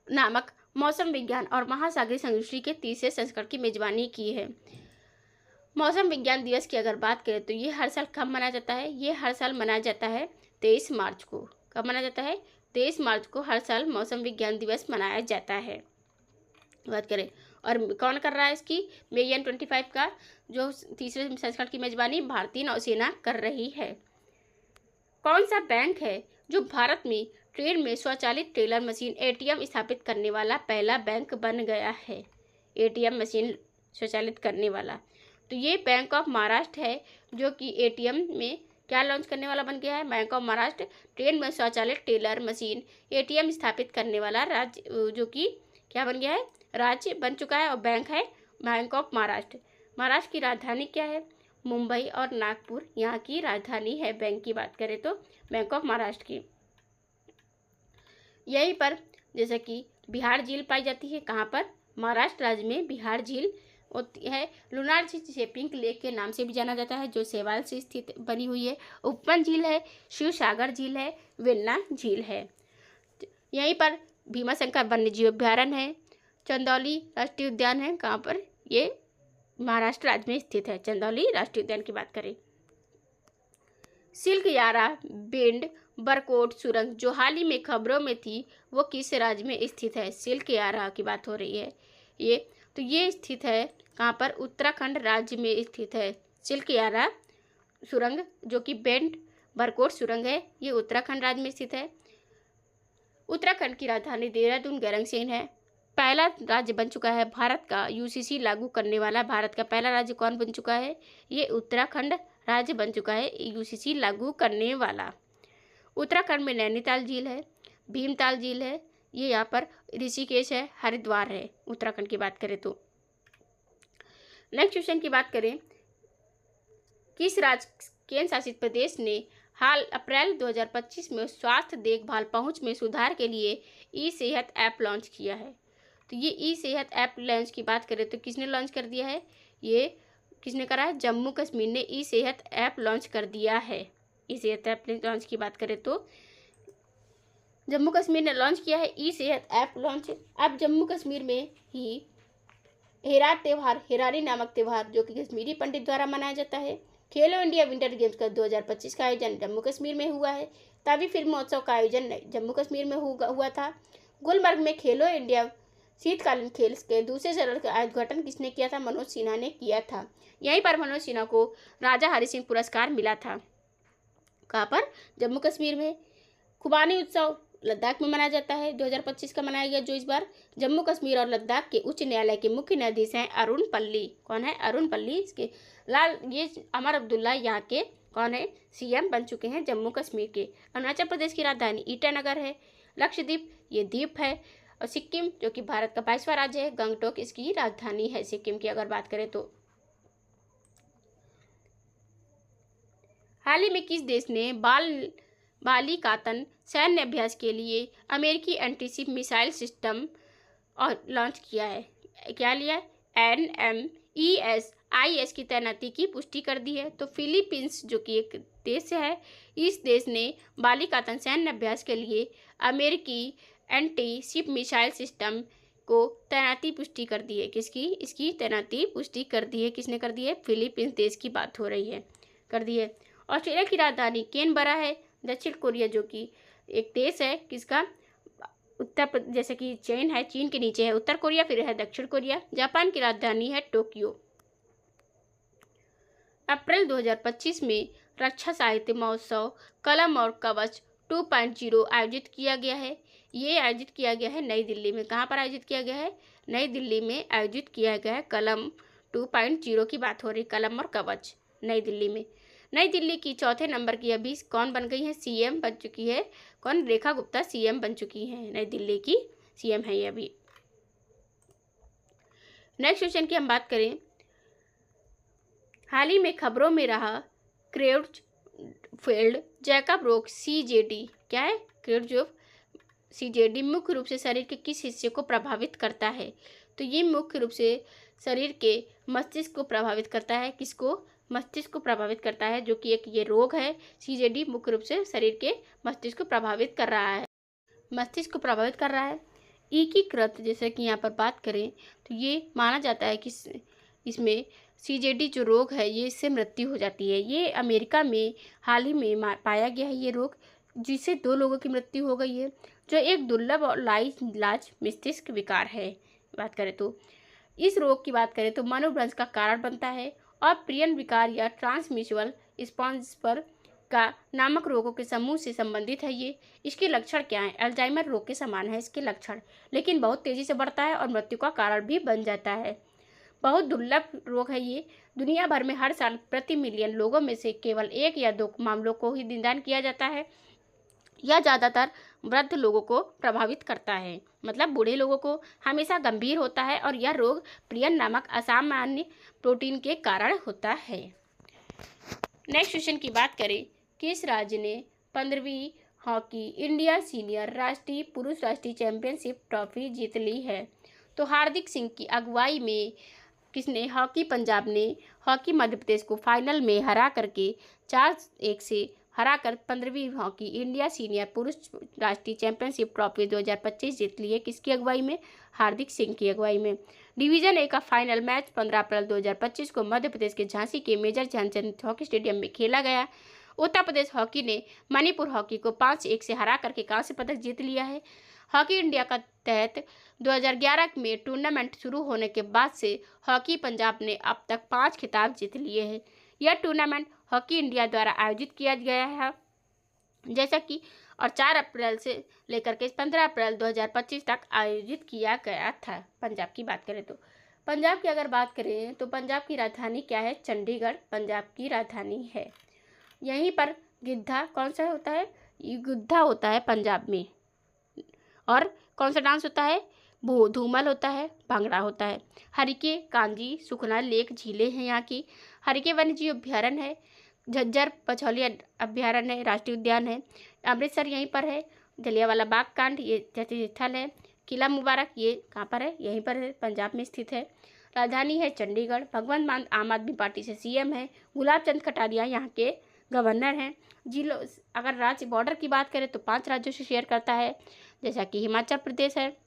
नामक मौसम विज्ञान और महासागरीय संगोष्ठी के 30वें संस्करण की मेजबानी की है। मौसम विज्ञान दिवस की अगर बात करें तो ये हर साल कब मनाया जाता है? ये हर साल मनाया जाता है 23 मार्च को। कब मनाया जाता है? 23 मार्च को हर साल मौसम विज्ञान दिवस मनाया जाता है। बात करें और कौन कर रहा है इसकी मेघयान 25 का जो 30वें संस्करण की मेजबानी भारतीय नौसेना कर रही है। कौन सा बैंक है जो भारत में ट्रेन में स्वचालित टेलर मशीन एटीएम स्थापित करने वाला पहला बैंक बन गया है? एटीएम मशीन स्वचालित करने वाला, तो ये बैंक ऑफ महाराष्ट्र है जो कि एटीएम में क्या लॉन्च करने वाला बन गया है? बैंक ऑफ महाराष्ट्र ट्रेन में स्वचालित टेलर मशीन एटीएम स्थापित करने वाला राज्य जो कि क्या बन गया है? राज्य बन चुका है और बैंक है बैंक ऑफ महाराष्ट्र। महाराष्ट्र की राजधानी क्या है? मुंबई और नागपुर यहाँ की राजधानी है। बैंक की बात करें तो बैंक ऑफ महाराष्ट्र की। यहीं पर जैसे कि बिहार झील पाई जाती है। कहाँ पर? महाराष्ट्र राज्य में बिहार झील होती है। लुनार झील जिसे पिंक लेक के नाम से भी जाना जाता है जो सेवाल से स्थित बनी हुई है। उपवन झील है, शिव सागर झील है, वेन्ना झील है। यहीं पर भीमाशंकर वन्यजीव अभ्यारण्य है। चंदौली राष्ट्रीय उद्यान है। कहाँ पर? ये महाराष्ट्र राज्य में स्थित है। चंदौली राष्ट्रीय उद्यान की बात करें। सिल्क यारा बेंड बरकोट सुरंग जो हाल ही में खबरों में थी वो किस राज्य में स्थित है? सिल्क यारा की बात हो रही है ये स्थित है कहाँ पर? उत्तराखंड राज्य में स्थित है। सिल्क यारा सुरंग जो कि बेंड बरकोट सुरंग है ये उत्तराखंड राज्य में स्थित है। उत्तराखंड की राजधानी देहरादून गैरसैंण है। पहला राज्य बन चुका है भारत का यूसीसी लागू करने वाला। भारत का पहला राज्य कौन बन चुका है? ये उत्तराखंड राज्य बन चुका है यूसीसी लागू करने वाला। उत्तराखंड में नैनीताल झील है, भीमताल झील है, ये यहाँ पर ऋषिकेश है, हरिद्वार है उत्तराखंड की बात करें तो। नेक्स्ट क्वेश्चन की बात करें, किस राज्य केंद्र शासित प्रदेश ने हाल अप्रैल 2025 में स्वास्थ्य देखभाल पहुंच में सुधार के लिए ई सेहत ऐप लॉन्च किया है? तो ये ई सेहत ऐप लॉन्च की बात करें तो किसने लॉन्च कर दिया है? ये किसने करा है? जम्मू कश्मीर ने ई सेहत ऐप लॉन्च कर दिया है। ई सेहत ऐप लॉन्च की बात करें तो जम्मू कश्मीर ने लॉन्च किया है ई सेहत ऐप लॉन्च। अब जम्मू कश्मीर में ही हेरारी नामक त्यौहार जो कि कश्मीरी पंडित द्वारा मनाया जाता है। खेलो इंडिया विंटर गेम्स का 2025 का आयोजन जम्मू कश्मीर में हुआ है। तभी फिल्म महोत्सव का आयोजन जम्मू कश्मीर में हुआ था। गुलमर्ग में खेलो इंडिया शीतकालीन खेल के दूसरे चरण का उद्घाटन किसने किया था? मनोज सिन्हा ने किया था। यहीं पर मनोज सिन्हा को राजा हरि सिंह पुरस्कार मिला था। कहाँ पर? जम्मू कश्मीर में। खुबानी उत्सव लद्दाख में मनाया जाता है। 2025 का मनाया गया जो इस बार जम्मू कश्मीर और लद्दाख के उच्च न्यायालय के मुख्य न्यायाधीश हैं अरुण पल्ली। कौन है? अरुण पल्ली। इसके ये अमर अब्दुल्ला यहाँ के कौन है? सीएम बन चुके हैं जम्मू कश्मीर के। अरुणाचल प्रदेश की राजधानी ईटानगर है। लक्षद्वीप ये द्वीप है। और सिक्किम जो कि भारत का 22वां राज्य है, गंगटोक इसकी राजधानी है सिक्किम की अगर बात करें तो। हाल ही में किस देश ने बालिकातन सैन्य अभ्यास के लिए अमेरिकी एंटीशिप मिसाइल सिस्टम और लॉन्च किया है। क्या लिया? NMESIS की तैनाती की पुष्टि कर दी है। तो फिलीपींस जो कि एक देश है, इस देश ने बालिक आतंक सैन्य अभ्यास के लिए अमेरिकी एंटी शिप मिसाइल सिस्टम को तैनाती पुष्टि कर दी है। किसकी? इसकी तैनाती पुष्टि कर दी है। किसने कर दी है? फिलीपींस देश की बात हो रही है, कर दी है। ऑस्ट्रेलिया की राजधानी कैनबरा है। दक्षिण कोरिया जो कि एक देश है, किसका? जैसे कि चीन है, चीन के नीचे है उत्तर कोरिया, फिर है दक्षिण कोरिया। जापान की राजधानी है टोक्यो। अप्रैल 2025 में रक्षा साहित्य महोत्सव कलम और कवच 2.0 आयोजित किया गया है। ये आयोजित किया गया है नई दिल्ली में। कहाँ पर आयोजित किया गया है? नई दिल्ली में आयोजित किया गया है। कलम 2.0 की बात हो रही, कलम और कवच, नई दिल्ली में। नई दिल्ली की चौथे नंबर की अभी कौन बन गई है? सीएम बन चुकी है। कौन? रेखा गुप्ता सीएम बन चुकी हैं। नई दिल्ली की सीएम है ये अभी। नेक्स्ट क्वेश्चन की हम बात करें, हाल ही में खबरों में रहा क्रेउड्सफील्ड जैकब रोग सीजेडी। क्या है? क्रेउड्सफील्ड सीजेडी मुख्य रूप से शरीर के किस हिस्से को प्रभावित करता है? तो ये मुख्य रूप से शरीर के मस्तिष्क को प्रभावित करता है। किसको? मस्तिष्क को प्रभावित करता है, जो कि एक ये रोग है। सीजेडी मुख्य रूप से शरीर के मस्तिष्क को प्रभावित कर रहा है, मस्तिष्क को प्रभावित कर रहा है। एकीकृत, जैसे कि यहाँ पर बात करें तो ये माना जाता है कि इसमें सीजेडी जो रोग है ये इससे मृत्यु हो जाती है। ये अमेरिका में हाल ही में पाया गया है ये रोग, जिससे 2 लोगों की मृत्यु हो गई है, जो एक दुर्लभ और लाइलाज मस्तिष्क विकार है। बात करें तो इस रोग की बात करें तो मनोभ्रंश का कारण बनता है और प्रियन विकार या ट्रांसमिशनल स्पॉन्सपर का नामक रोगों के समूह से संबंधित है ये। इसके लक्षण क्या हैं? अल्जाइमर रोग के समान है इसके लक्षण, लेकिन बहुत तेजी से बढ़ता है और मृत्यु का कारण भी बन जाता है। बहुत दुर्लभ रोग है ये। दुनिया भर में हर साल प्रति मिलियन लोगों में से केवल 1 या 2 मामलों को ही निदान किया जाता है। यह ज़्यादातर वृद्ध लोगों को प्रभावित करता है, मतलब बूढ़े लोगों को हमेशा गंभीर होता है, और यह रोग प्रियन नामक असामान्य प्रोटीन के कारण होता है। नेक्स्ट क्वेश्चन की बात करें, किस राज्य ने 15वीं हॉकी इंडिया सीनियर राष्ट्रीय पुरुष राष्ट्रीय चैंपियनशिप ट्रॉफी जीत ली है? तो हार्दिक सिंह की अगुवाई में किसने? हॉकी पंजाब ने हॉकी मध्य प्रदेश को फाइनल में हरा करके 4-1 से हराकर 15वीं हॉकी इंडिया सीनियर पुरुष राष्ट्रीय चैंपियनशिप ट्रॉफी 2025 जीत ली है। किसकी अगुवाई में? हार्दिक सिंह की अगुवाई में। डिवीजन ए का फाइनल मैच 15 अप्रैल 2025 को मध्य प्रदेश के झांसी के मेजर ध्यानचंद हॉकी स्टेडियम में खेला गया। उत्तर प्रदेश हॉकी ने मणिपुर हॉकी को 5-1 से हरा करके कांस्य पदक जीत लिया है। हॉकी इंडिया का तहत 2011 में टूर्नामेंट शुरू होने के बाद से हॉकी पंजाब ने अब तक 5 खिताब जीत लिए हैं। यह टूर्नामेंट हॉकी इंडिया द्वारा आयोजित किया गया है, जैसा कि और 4 अप्रैल से लेकर के 15 अप्रैल 2025 तक आयोजित किया गया था। पंजाब की बात करें तो पंजाब की अगर बात करें तो पंजाब की राजधानी क्या है? चंडीगढ़ पंजाब की राजधानी है। यहीं पर गिद्धा कौन सा होता है? गिद्धा होता है पंजाब में। और कौन सा डांस होता है? धूमल होता है, भांगड़ा होता है। हरिके, कांजी, सुखना लेक झीलें हैं यहाँ की। हरिके वन्यजीव अभ्यारण्य है। झज्जर पछौली अभ्यारण्य है, राष्ट्रीय उद्यान है। अमृतसर यहीं पर है। जलियांवाला बाग कांड ये जाति स्थल है। किला मुबारक ये कहाँ पर है? यहीं पर है, पंजाब में स्थित है। राजधानी है चंडीगढ़। भगवंत मान आम आदमी पार्टी से सीएम है। गुलाब चंद कटारिया यहाँ के गवर्नर हैं। जिलों अगर राज्य बॉर्डर की बात करें तो 5 राज्यों से शेयर करता है, जैसा कि हिमाचल प्रदेश है,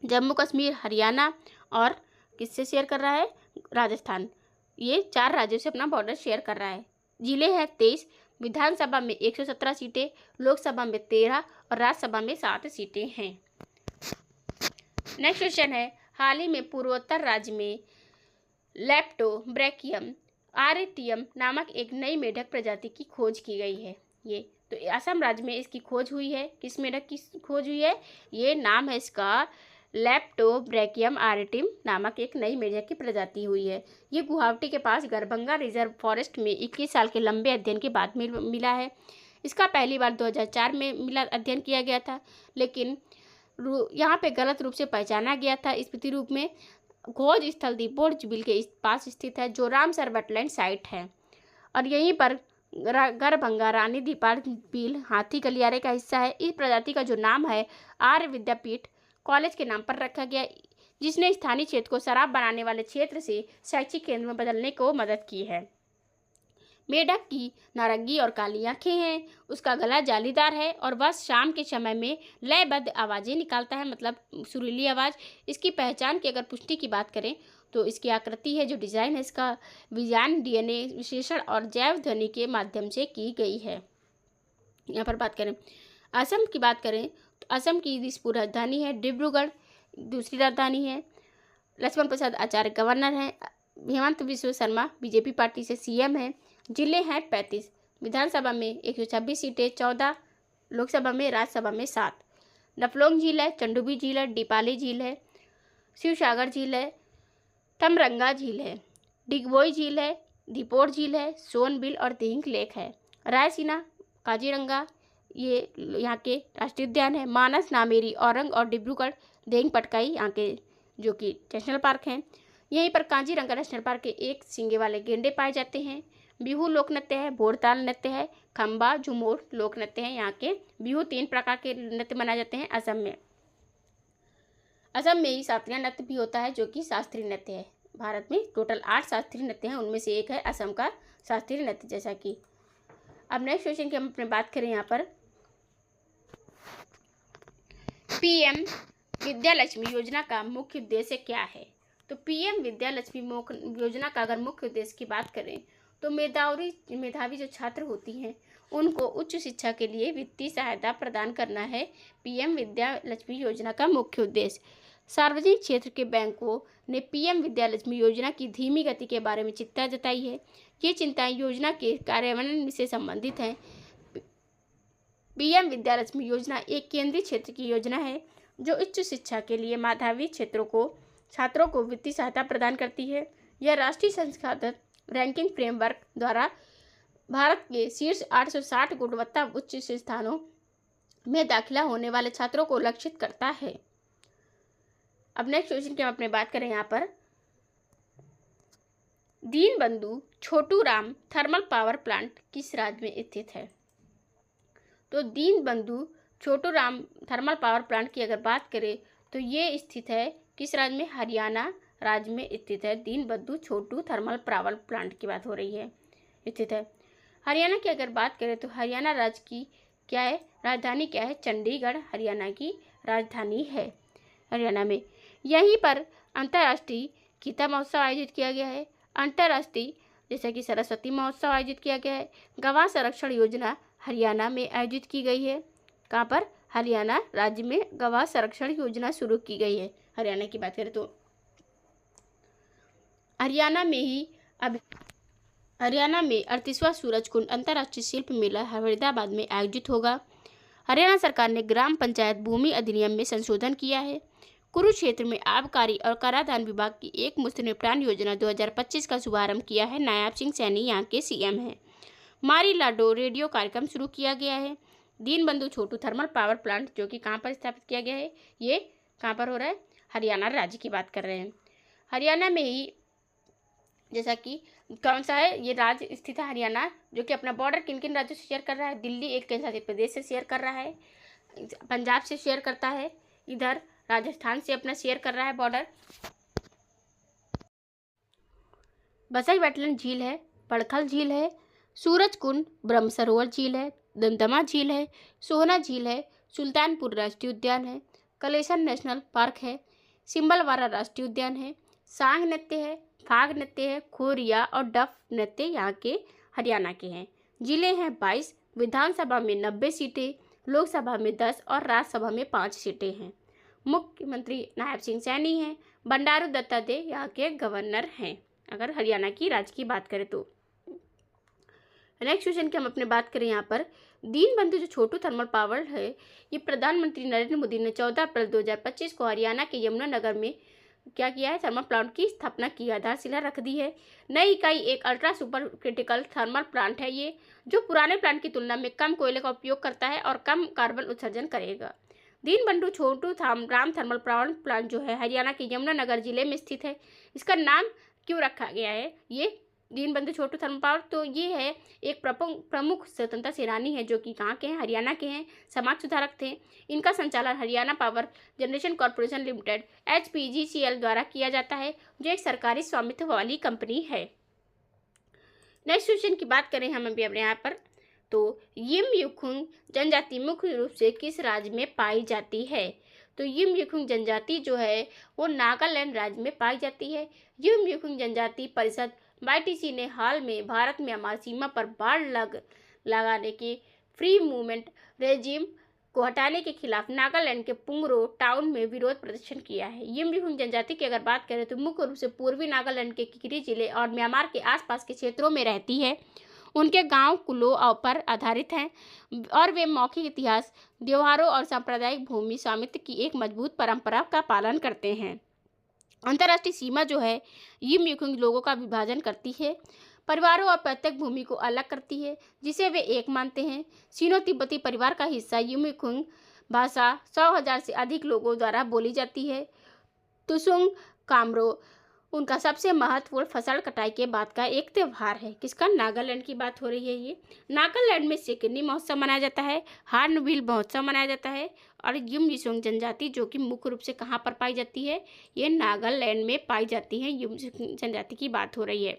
जम्मू कश्मीर, हरियाणा और किससे शेयर कर रहा है? राजस्थान। ये 4 राज्यों से अपना बॉर्डर शेयर कर रहा है। जिले हैं 23, विधानसभा में 117 सीटें, लोकसभा में 13 और राज्यसभा में 7 सीटें हैं। नेक्स्ट क्वेश्चन है, हाल ही में पूर्वोत्तर राज्य में लेप्टोब्रैकियम आरिटियम नामक एक नई मेढक प्रजाति की खोज की गई है। ये तो असम राज्य में इसकी खोज हुई है। किस मेढक की खोज हुई है? ये नाम है इसका लेप्टोब्रैकियम आरिटियम नामक एक नई मेढक की प्रजाति हुई है। ये गुवाहाटी के पास गरभंगा रिजर्व फॉरेस्ट में 21 साल के लंबे अध्ययन के बाद मिला है। इसका पहली बार 2004 में मिला अध्ययन किया गया था, लेकिन यहाँ पे गलत रूप से पहचाना गया था। स्पीति रूप में खोज स्थल दीपोर झील के पास स्थित है, जो रामसर वेटलैंड साइट है, और यहीं पर गरभंगा रानी दीपार बिल हाथी गलियारे का हिस्सा है। इस प्रजाति का जो नाम है आर्य विद्यापीठ कॉलेज के नाम पर रखा गया, जिसने स्थानीय क्षेत्र को शराब बनाने वाले क्षेत्र से शैक्षिक केंद्र में बदलने को मदद की है। मेढक की नारंगी और काली आंखें हैं, उसका गला जालीदार है और वह शाम के समय में लयबद्ध आवाज़ें निकालता है, मतलब सुरीली आवाज़। इसकी पहचान की अगर पुष्टि की बात करें तो इसकी आकृति है, जो डिज़ाइन है, इसका विज्ञान डीएनए विश्लेषण और जैव ध्वनि के माध्यम से की गई है। यहाँ पर बात करें असम की बात करें तो असम की दिसपुर राजधानी है, डिब्रूगढ़ दूसरी राजधानी है। लक्ष्मण प्रसाद आचार्य गवर्नर हैं। हेमंत बिस्व शर्मा बीजेपी पार्टी से सीएम हैं। जिले हैं 35, विधानसभा में 126 सीटें, 14 लोकसभा में, राज्यसभा में 7। डफलोंग झील है, चंडूबी झील है, डिपाली झील है, शिवसागर झील है, तमरंगा झील है, डिगबोई झील है, दीपोर झील है, सोनबिल और दिहिंग लेक है। रायसीना, काजीरंगा ये यहाँ के राष्ट्रीय उद्यान है। मानस, नामेरी, औरंग और डिब्रूगढ़ देंग पटकाई यहाँ के जो कि नेशनल पार्क हैं। यहीं पर काजीरंगा नेशनल पार्क के एक सींगे वाले गेंडे पाए जाते हैं। बिहू लोक नृत्य है, भोरताल नृत्य है, खम्बा झुमोर लोक नृत्य है। यहाँ के बिहू 3 प्रकार के नृत्य मनाए जाते हैं असम में। असम में ही शास्त्रीय नृत्य भी होता है, जो कि शास्त्रीय नृत्य है। भारत में टोटल 8 शास्त्रीय नृत्य हैं, उनमें से एक है असम का शास्त्रीय नृत्य। जैसा कि अब नेक्स्ट क्वेश्चन की हम अपनी बात करें, यहाँ पर पीएम विद्यालक्ष्मी योजना का मुख्य उद्देश्य क्या है? तो पीएम विद्यालक्ष्मी योजना का अगर मुख्य उद्देश्य की बात करें तो मेधावी जो छात्र होती हैं उनको उच्च शिक्षा के लिए वित्तीय सहायता प्रदान करना है पीएम विद्यालक्ष्मी योजना का मुख्य उद्देश्य। सार्वजनिक क्षेत्र के बैंकों ने पीएम विद्यालक्ष्मी योजना की धीमी गति के बारे में चिंता जताई है। ये चिंताएं योजना के कार्यान्वयन से संबंधित हैं। पीएम विद्यालक्ष्मी योजना एक केंद्रीय क्षेत्र की योजना है जो उच्च शिक्षा के लिए मेधावी छात्रों को वित्तीय सहायता प्रदान करती है। यह राष्ट्रीय संसाधन रैंकिंग फ्रेमवर्क द्वारा भारत के शीर्ष 860 गुणवत्ता उच्च संस्थानों में दाखिला होने वाले छात्रों को लक्षित करता है। अब नेक्स्ट क्वेश्चन की हम अपने बात करें, यहाँ पर Deenbandhu Chhotu Ram thermal power plant किस राज्य में स्थित है? तो Deenbandhu Chhotu Ram thermal power plant की अगर बात करें तो ये स्थित है किस राज्य में? हरियाणा राज्य में स्थित है। दीनबंधु छोटू थर्मल पावर प्लांट की बात हो रही है, स्थित है हरियाणा की। अगर बात करें तो हरियाणा राज्य की क्या है, राजधानी क्या है? चंडीगढ़ हरियाणा की राजधानी है। हरियाणा में यहीं पर अंतर्राष्ट्रीय गीता महोत्सव आयोजित किया गया है। अंतर्राष्ट्रीय जैसे कि सरस्वती महोत्सव आयोजित किया गया है। गवाह संरक्षण योजना हरियाणा में आयोजित की गई है। कहाँ पर? हरियाणा राज्य में गवाह संरक्षण योजना शुरू की गई है। हरियाणा की बात करें तो हरियाणा में 38वां सूरजकुंड अंतर्राष्ट्रीय शिल्प मेला फरीदाबाद में आयोजित होगा। हरियाणा सरकार ने ग्राम पंचायत भूमि अधिनियम में संशोधन किया है। कुरुक्षेत्र में आबकारी और कराधान विभाग की एक मुश्त निपटान योजना 2025 का शुभारंभ किया है। नायब सिंह सैनी यहाँ के सीएम हैं। मारी लाडो रेडियो कार्यक्रम शुरू किया गया है। दीनबंधु छोटू थर्मल पावर प्लांट जो कि कहाँ पर स्थापित किया गया है, ये कहाँ पर हो रहा है? हरियाणा राज्य की बात कर रहे हैं। हरियाणा में ही जैसा कि कौन सा है ये राज्य स्थित है? हरियाणा, जो कि अपना बॉर्डर किन किन राज्यों से शेयर कर रहा है? दिल्ली एक केंद्र शासित प्रदेश से शेयर कर रहा है, पंजाब से शेयर करता है, इधर राजस्थान से अपना शेयर कर रहा है बॉर्डर। बसई वेटलैंड झील है, पड़खल झील है, सूरजकुंड ब्रह्म सरोवर झील है, दमदमा झील है, सोहना झील है, सुल्तानपुर राष्ट्रीय उद्यान है, कलेसन नेशनल पार्क है, सिंबलवारा राष्ट्रीय उद्यान है, सांग नृत्य है, फाग नृत्य है, खोरिया और डफ नृत्य यहाँ के हरियाणा के हैं। जिले हैं 22, विधानसभा में 90 सीटें, लोकसभा में 10 और राज्यसभा में 5 सीटें हैं। मुख्यमंत्री नायब सिंह सैनी हैं। बंडारू दत्तात्रेय यहाँ के गवर्नर हैं, अगर हरियाणा की राज्य की बात करें तो। नेक्स्ट क्वेश्चन की हम अपने बात करें, यहाँ पर दीनबंधु जो छोटू थर्मल पावर है, ये प्रधानमंत्री नरेंद्र मोदी ने 14 अप्रैल 2025 को हरियाणा के यमुनानगर में क्या किया है? थर्मल प्लांट की स्थापना की, आधारशिला रख दी है। नई इकाई एक ultra super critical thermal plant है ये, जो पुराने प्लांट की तुलना में कम कोयले का उपयोग करता है और कम कार्बन उत्सर्जन करेगा। Deenbandhu Chhotu Ram thermal power plant जो है हरियाणा के यमुनानगर जिले में स्थित है। इसका नाम क्यों रखा गया है? ये दीनबंधु छोटू थर्मपाल, तो ये है एक प्रमुख स्वतंत्रता सेनानी है जो कि कहाँ के हैं, हरियाणा के हैं, समाज सुधारक थे। इनका संचालन Haryana power generation corporation limited HPGCL द्वारा किया जाता है, जो एक सरकारी स्वामित्व वाली कंपनी है। नेक्स्ट क्वेश्चन की बात करें हम अभी अपने यहाँ पर, तो यिम युखुंग जनजाति मुख्य रूप से किस राज्य में पाई जाती है? तो यिम युखुंग जनजाति जो है वो नागालैंड राज्य में पाई जाती है। यिम युखुंग जनजाति परिषद YTC ने हाल में भारत म्यांमार सीमा पर बाड़ लगाने के फ्री मूवमेंट रेजिम को हटाने के खिलाफ नागालैंड के पुंगरो टाउन में विरोध प्रदर्शन किया है। यिम युखुंग जनजाति की अगर बात करें तो मुख्य रूप से पूर्वी नागालैंड के किकरी जिले और म्यांमार के आसपास के क्षेत्रों में रहती है। उनके गांव कुलों पर आधारित हैं और वे मौखिक इतिहास, त्योहारों और सांप्रदायिक भूमि स्वामित्व की एक मजबूत परंपरा का पालन करते हैं। अंतर्राष्ट्रीय सीमा जो है यिम युखुंग लोगों का विभाजन करती है, परिवारों और प्रत्येक भूमि को अलग करती है जिसे वे एक मानते हैं। सिनो तिब्बती परिवार का हिस्सा यिम युखुंग भाषा 100,000 से अधिक लोगों द्वारा बोली जाती है। तुसुंग कामरो उनका सबसे महत्वपूर्ण फसल कटाई के बाद का एक त्यौहार है। किसका? नागालैंड की बात हो रही है। ये नागालैंड में सिकनी महोत्सव मनाया जाता है, हार्नबिल महोत्सव मनाया जाता है। और यिम युखुंग जनजाति जो कि मुख्य रूप से कहाँ पर पाई जाती है? ये नागालैंड में पाई जाती है। यिम युखुंग जनजाति की बात हो रही है।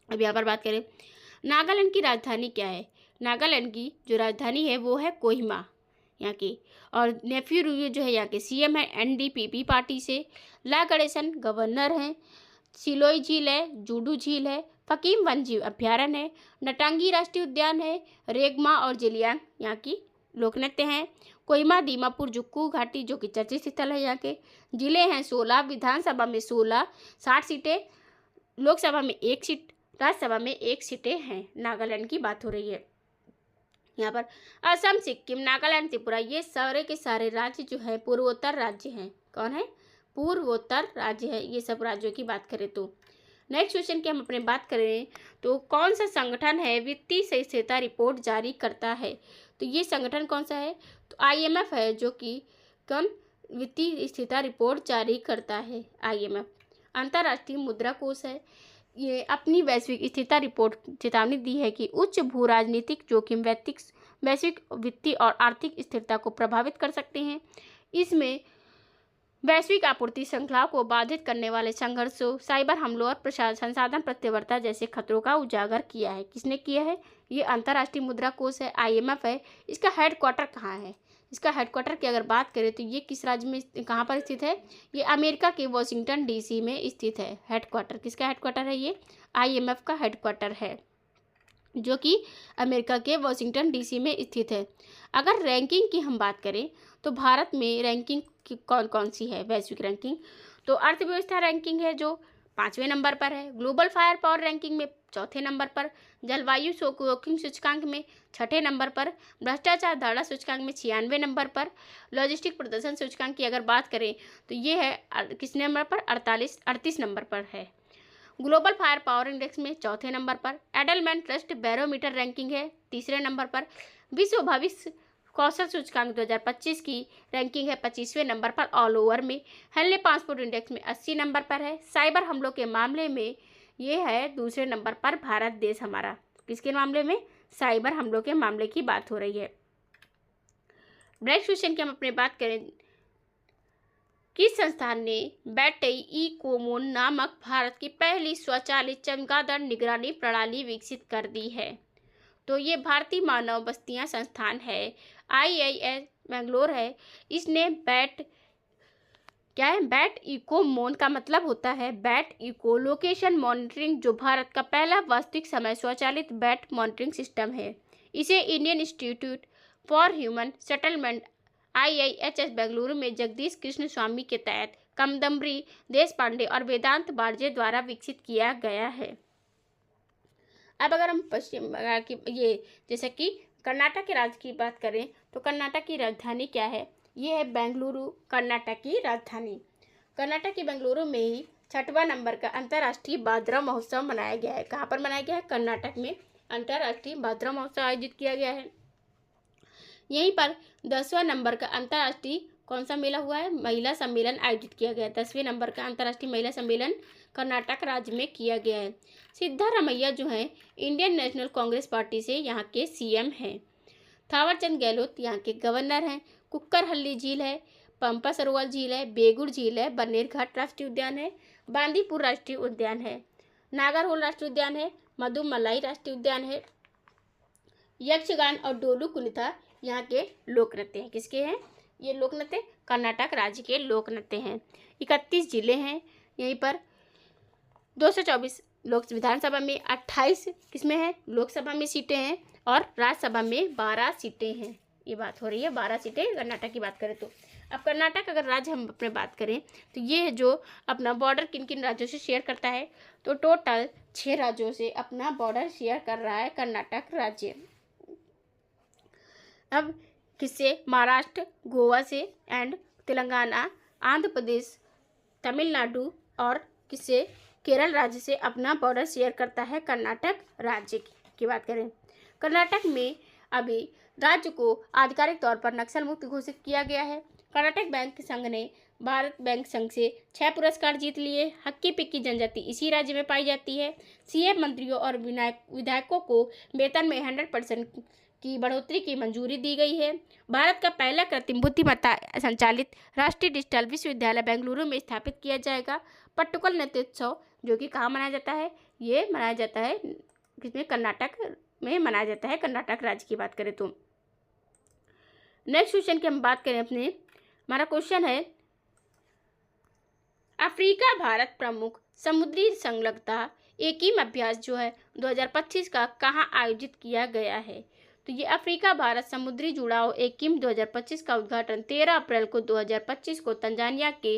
अब यहाँ पर बात करें नागालैंड की राजधानी क्या है? नागालैंड की जो राजधानी है वो है कोहिमा यहाँ की। और नेफ्यू जो है यहाँ के CM है NDPP पार्टी से। ला गणेशन गवर्नर हैं। सिलोई झील है, जूडू झील है, फकीम वन्यजीव अभ्यारण्य है, नटांगी राष्ट्रीय उद्यान है, रेगमा और जेलियांग यहाँ की लोक नृत्य हैं। कोहिमा दीमापुर जुक्कू घाटी जो कि चर्चित स्थल है यहाँ के। जिले हैं 16, विधानसभा में 16, 60 सीटें, लोकसभा में 1 सीट, राज्यसभा में 1 सीटें हैं। नागालैंड की बात हो रही है। यहाँ पर असम, सिक्किम, नागालैंड, त्रिपुरा ये सारे के सारे राज्य जो है पूर्वोत्तर राज्य हैं। कौन है? पूर्वोत्तर राज्य है। ये सब राज्यों की बात करें तो नेक्स्ट क्वेश्चन की हम अपने बात करें तो कौन सा संगठन है वित्तीय स्थिरता रिपोर्ट जारी करता है? तो ये संगठन कौन सा है? तो IMF है जो कि कौन वित्तीय स्थिरता रिपोर्ट जारी करता है। IMF अंतर्राष्ट्रीय मुद्रा कोष है। ये अपनी वैश्विक स्थिरता रिपोर्ट चेतावनी दी है कि उच्च भू राजनीतिक जोखिम वैश्विक वित्तीय और आर्थिक स्थिरता को प्रभावित कर सकते हैं। इसमें वैश्विक आपूर्ति श्रृंखला को बाधित करने वाले संघर्षों, साइबर हमलों और संसाधन प्रत्यवर्ता जैसे खतरों का उजागर किया है। किसने किया है? ये अंतर्राष्ट्रीय मुद्रा कोष है, IMF है। इसका हेडक्वार्टर कहाँ है? इसका हेडक्वार्टर की अगर बात करें तो ये किस राज्य में कहाँ पर स्थित है? ये अमेरिका के वॉशिंगटन DC में स्थित है। हेडक्वार्टर किसका हेडक्वार्टर है? ये IMF का हेडक्वार्टर है जो कि अमेरिका के वॉशिंगटन DC में स्थित है। अगर रैंकिंग की हम बात करें तो भारत में रैंकिंग कौन कौन सी है? वैश्विक रैंकिंग तो अर्थव्यवस्था रैंकिंग है जो 5वें नंबर पर है, ग्लोबल फायर पावर रैंकिंग में 4थे नंबर पर, जलवायु जोखिम सूचकांक में 6ठे नंबर पर, भ्रष्टाचार धारणा सूचकांक में 96वें नंबर पर, लॉजिस्टिक प्रदर्शन सूचकांक की अगर बात करें तो ये है किस नंबर पर? 38 नंबर पर है। ग्लोबल फायर पावर इंडेक्स में 4थे नंबर पर, एडलमैन ट्रस्ट बैरोमीटर रैंकिंग है 3रे नंबर पर, विश्व भविष्य कौशल सूचकांक 2025 की रैंकिंग है 25वें नंबर पर ऑल ओवर में। हेनले पासपोर्ट इंडेक्स में 80 नंबर पर है। साइबर हमलों के मामले में ये है 2रे नंबर पर भारत देश हमारा। किसके मामले में? साइबर हमलों के मामले की बात हो रही है। नेक्स्ट क्वेश्चन की हम अपनी बात करें, किस संस्थान ने बैटई ई-कोमोन नामक भारत की पहली स्वचालित चमगादड़ निगरानी प्रणाली विकसित कर दी है? तो ये भारतीय मानव बस्तियां संस्थान है, IIS बेंगलोर है। इसने बैट इकोमोन का मतलब होता है बैट इको लोकेशन मॉनिटरिंग, जो भारत का पहला वास्तविक समय स्वचालित बैट मॉनिटरिंग सिस्टम है। इसे Indian institute for human settlement IIHS Bengaluru में जगदीश कृष्ण स्वामी के तहत कमदम्बरी देश पांडे और वेदांत बारजे द्वारा विकसित किया गया है। अब अगर हम पश्चिम बंगाल की ये जैसे कि कर्नाटक के राज्य की बात करें तो कर्नाटक की राजधानी क्या है? ये है बेंगलुरु, कर्नाटक की राजधानी। कर्नाटक की बेंगलुरु में ही 6वां नंबर का अंतर्राष्ट्रीय भाद्रवा महोत्सव मनाया गया है। कहाँ पर मनाया गया है? कर्नाटक में अंतर्राष्ट्रीय भाद्रवा महोत्सव आयोजित किया गया है। यहीं पर 10वां नंबर का अंतर्राष्ट्रीय कौन सा मेला हुआ है? महिला सम्मेलन आयोजित किया गया है। 10वें नंबर का अंतर्राष्ट्रीय महिला सम्मेलन कर्नाटक राज्य में किया गया है। सिद्धारमैया जो है इंडियन नेशनल कांग्रेस पार्टी से यहाँ के सीएम हैं। थावरचंद गहलोत यहाँ के गवर्नर हैं। कुक्करहल्ली झील है, पंपा सरोवर झील है, बेगुर झील है, बन्नेर घाट राष्ट्रीय उद्यान है, बांदीपुर राष्ट्रीय उद्यान है, नागरहोल राष्ट्रीय उद्यान है, मधुमलाई राष्ट्रीय उद्यान है। यक्षगान और डोलू कुनिता यहाँ के लोक नृत्य हैं। किसके हैं ये लोक नृत्य? कर्नाटक राज्य के लोक नृत्य हैं। 31 जिले हैं यहीं पर। 224 लोक विधानसभा में, 28 किसमें है लोकसभा में सीटें हैं और राज्यसभा में 12 सीटें हैं। ये बात हो रही है 12 सीटें कर्नाटक की बात करें तो। अब कर्नाटक अगर राज्य हम अपने बात करें तो ये है जो अपना बॉर्डर किन किन राज्यों से शेयर करता है, तो टोटल 6 राज्यों से अपना बॉर्डर शेयर कर रहा है कर्नाटक राज्य। अब किससे? महाराष्ट्र, गोवा से एंड तेलंगाना, आंध्र प्रदेश, तमिलनाडु और किससे? केरल राज्य से अपना बॉर्डर शेयर करता है कर्नाटक राज्य की बात करें। कर्नाटक में अभी राज्य को आधिकारिक तौर पर नक्सल मुक्त घोषित किया गया है। कर्नाटक बैंक संघ ने भारत बैंक संघ से 6 पुरस्कार जीत लिए। हक्की पिक्की जनजाति इसी राज्य में पाई जाती है। सीएम मंत्रियों और विधायकों को वेतन में 100% की बढ़ोतरी की मंजूरी दी गई है। भारत का पहला कृत्रिम बुद्धिमत्ता संचालित राष्ट्रीय डिजिटल विश्वविद्यालय बेंगलुरु में स्थापित किया जाएगा। पट्टुकल नृत्य उत्सव जो कि कहाँ मनाया जाता है? ये मनाया जाता है किसमें? कर्नाटक में मनाया जाता है। कर्नाटक राज्य की बात करें तो नेक्स्ट क्वेश्चन की हम बात करें अपने, हमारा क्वेश्चन है अफ्रीका भारत प्रमुख समुद्री संलग्नता एकीम अभ्यास जो है 2025 का कहाँ आयोजित किया गया है? तो ये अफ्रीका भारत समुद्री जुड़ाव एकीम 2025 का उद्घाटन 13 अप्रैल को 2025 को तंजानिया के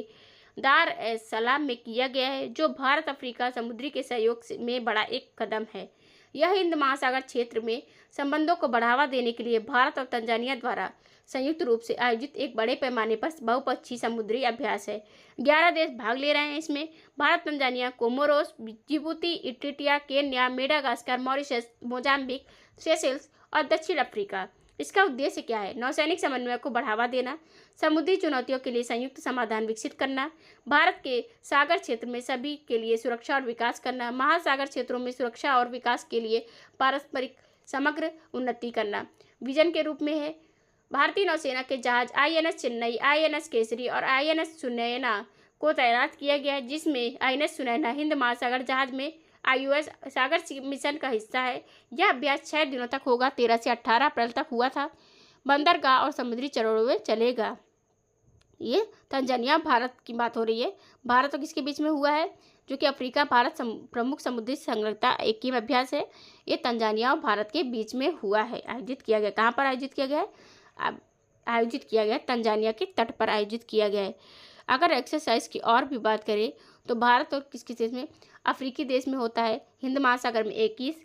दार एस सलाम में किया गया है, जो भारत अफ्रीका समुद्री के सहयोग में बड़ा एक कदम है। यह हिंद महासागर क्षेत्र में संबंधों को बढ़ावा देने के लिए भारत और तंजानिया द्वारा संयुक्त रूप से आयोजित एक बड़े पैमाने पर बहुपक्षीय समुद्री अभ्यास है। 11 देश भाग ले रहे हैं इसमें। Bharat, Tanzania, Comoros, Djibouti, Eritrea, Kenya, Madagascar, Mauritius, Mozambique, Seychelles और दक्षिण अफ्रीका। इसका उद्देश्य क्या है? नौसैनिक समन्वय को बढ़ावा देना, समुद्री चुनौतियों के लिए संयुक्त समाधान विकसित करना, भारत के सागर क्षेत्र में सभी के लिए सुरक्षा और विकास करना, महासागर क्षेत्रों में सुरक्षा और विकास के लिए पारस्परिक समग्र उन्नति करना। विजन के रूप में है भारतीय नौसेना के जहाज INS चेन्नई, INS केसरी और INS सुनैना को तैनात किया गया है, जिसमें INS सुनैना हिंद महासागर जहाज में IUS सागर मिशन का हिस्सा है। यह अभ्यास 6 दिनों तक होगा। 13 से 18 अप्रैल तक हुआ था। बंदरगाह और समुद्री चरों में चलेगा। ये तंजानिया भारत की बात हो रही है। भारत और किसके बीच में हुआ है? जो कि अफ्रीका भारत प्रमुख समुद्री संलग्नता एकीम अभ्यास है। ये तंजानिया और भारत के बीच में हुआ है, आयोजित किया गया। कहाँ पर आयोजित किया गया है? आयोजित किया गया तंजानिया के तट पर आयोजित किया गया है। अगर एक्सरसाइज की और भी बात करें तो भारत और किस देश में? अफ्रीकी देश में होता है। हिंद महासागर में 21।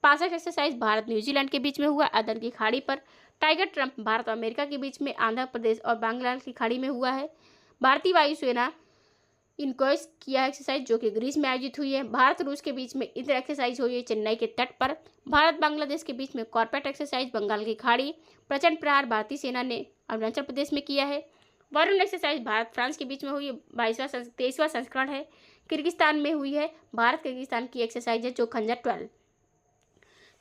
पासक एक्सरसाइज भारत न्यूजीलैंड के बीच में हुआ अदन की खाड़ी पर। टाइगर ट्रम्प भारत और अमेरिका के बीच में आंध्र प्रदेश और बांग्लादेश की खाड़ी में हुआ है। भारतीय वायुसेना इनकोइस किया एक्सरसाइज जो कि ग्रीस में आयोजित हुई है। भारत रूस के बीच में इंटर एक्सरसाइज हुई है चेन्नई के तट पर। भारत बांग्लादेश के बीच में कॉर्पेट एक्सरसाइज बंगाल की खाड़ी। प्रचंड प्रहार भारतीय सेना ने अरुणाचल प्रदेश में किया है। वरुण एक्सरसाइज भारत फ्रांस के बीच में हुई 23वां संस्करण है। किर्गिस्तान में हुई है। भारत किर्गिस्तान की एक्सरसाइज है जो खंजर 12।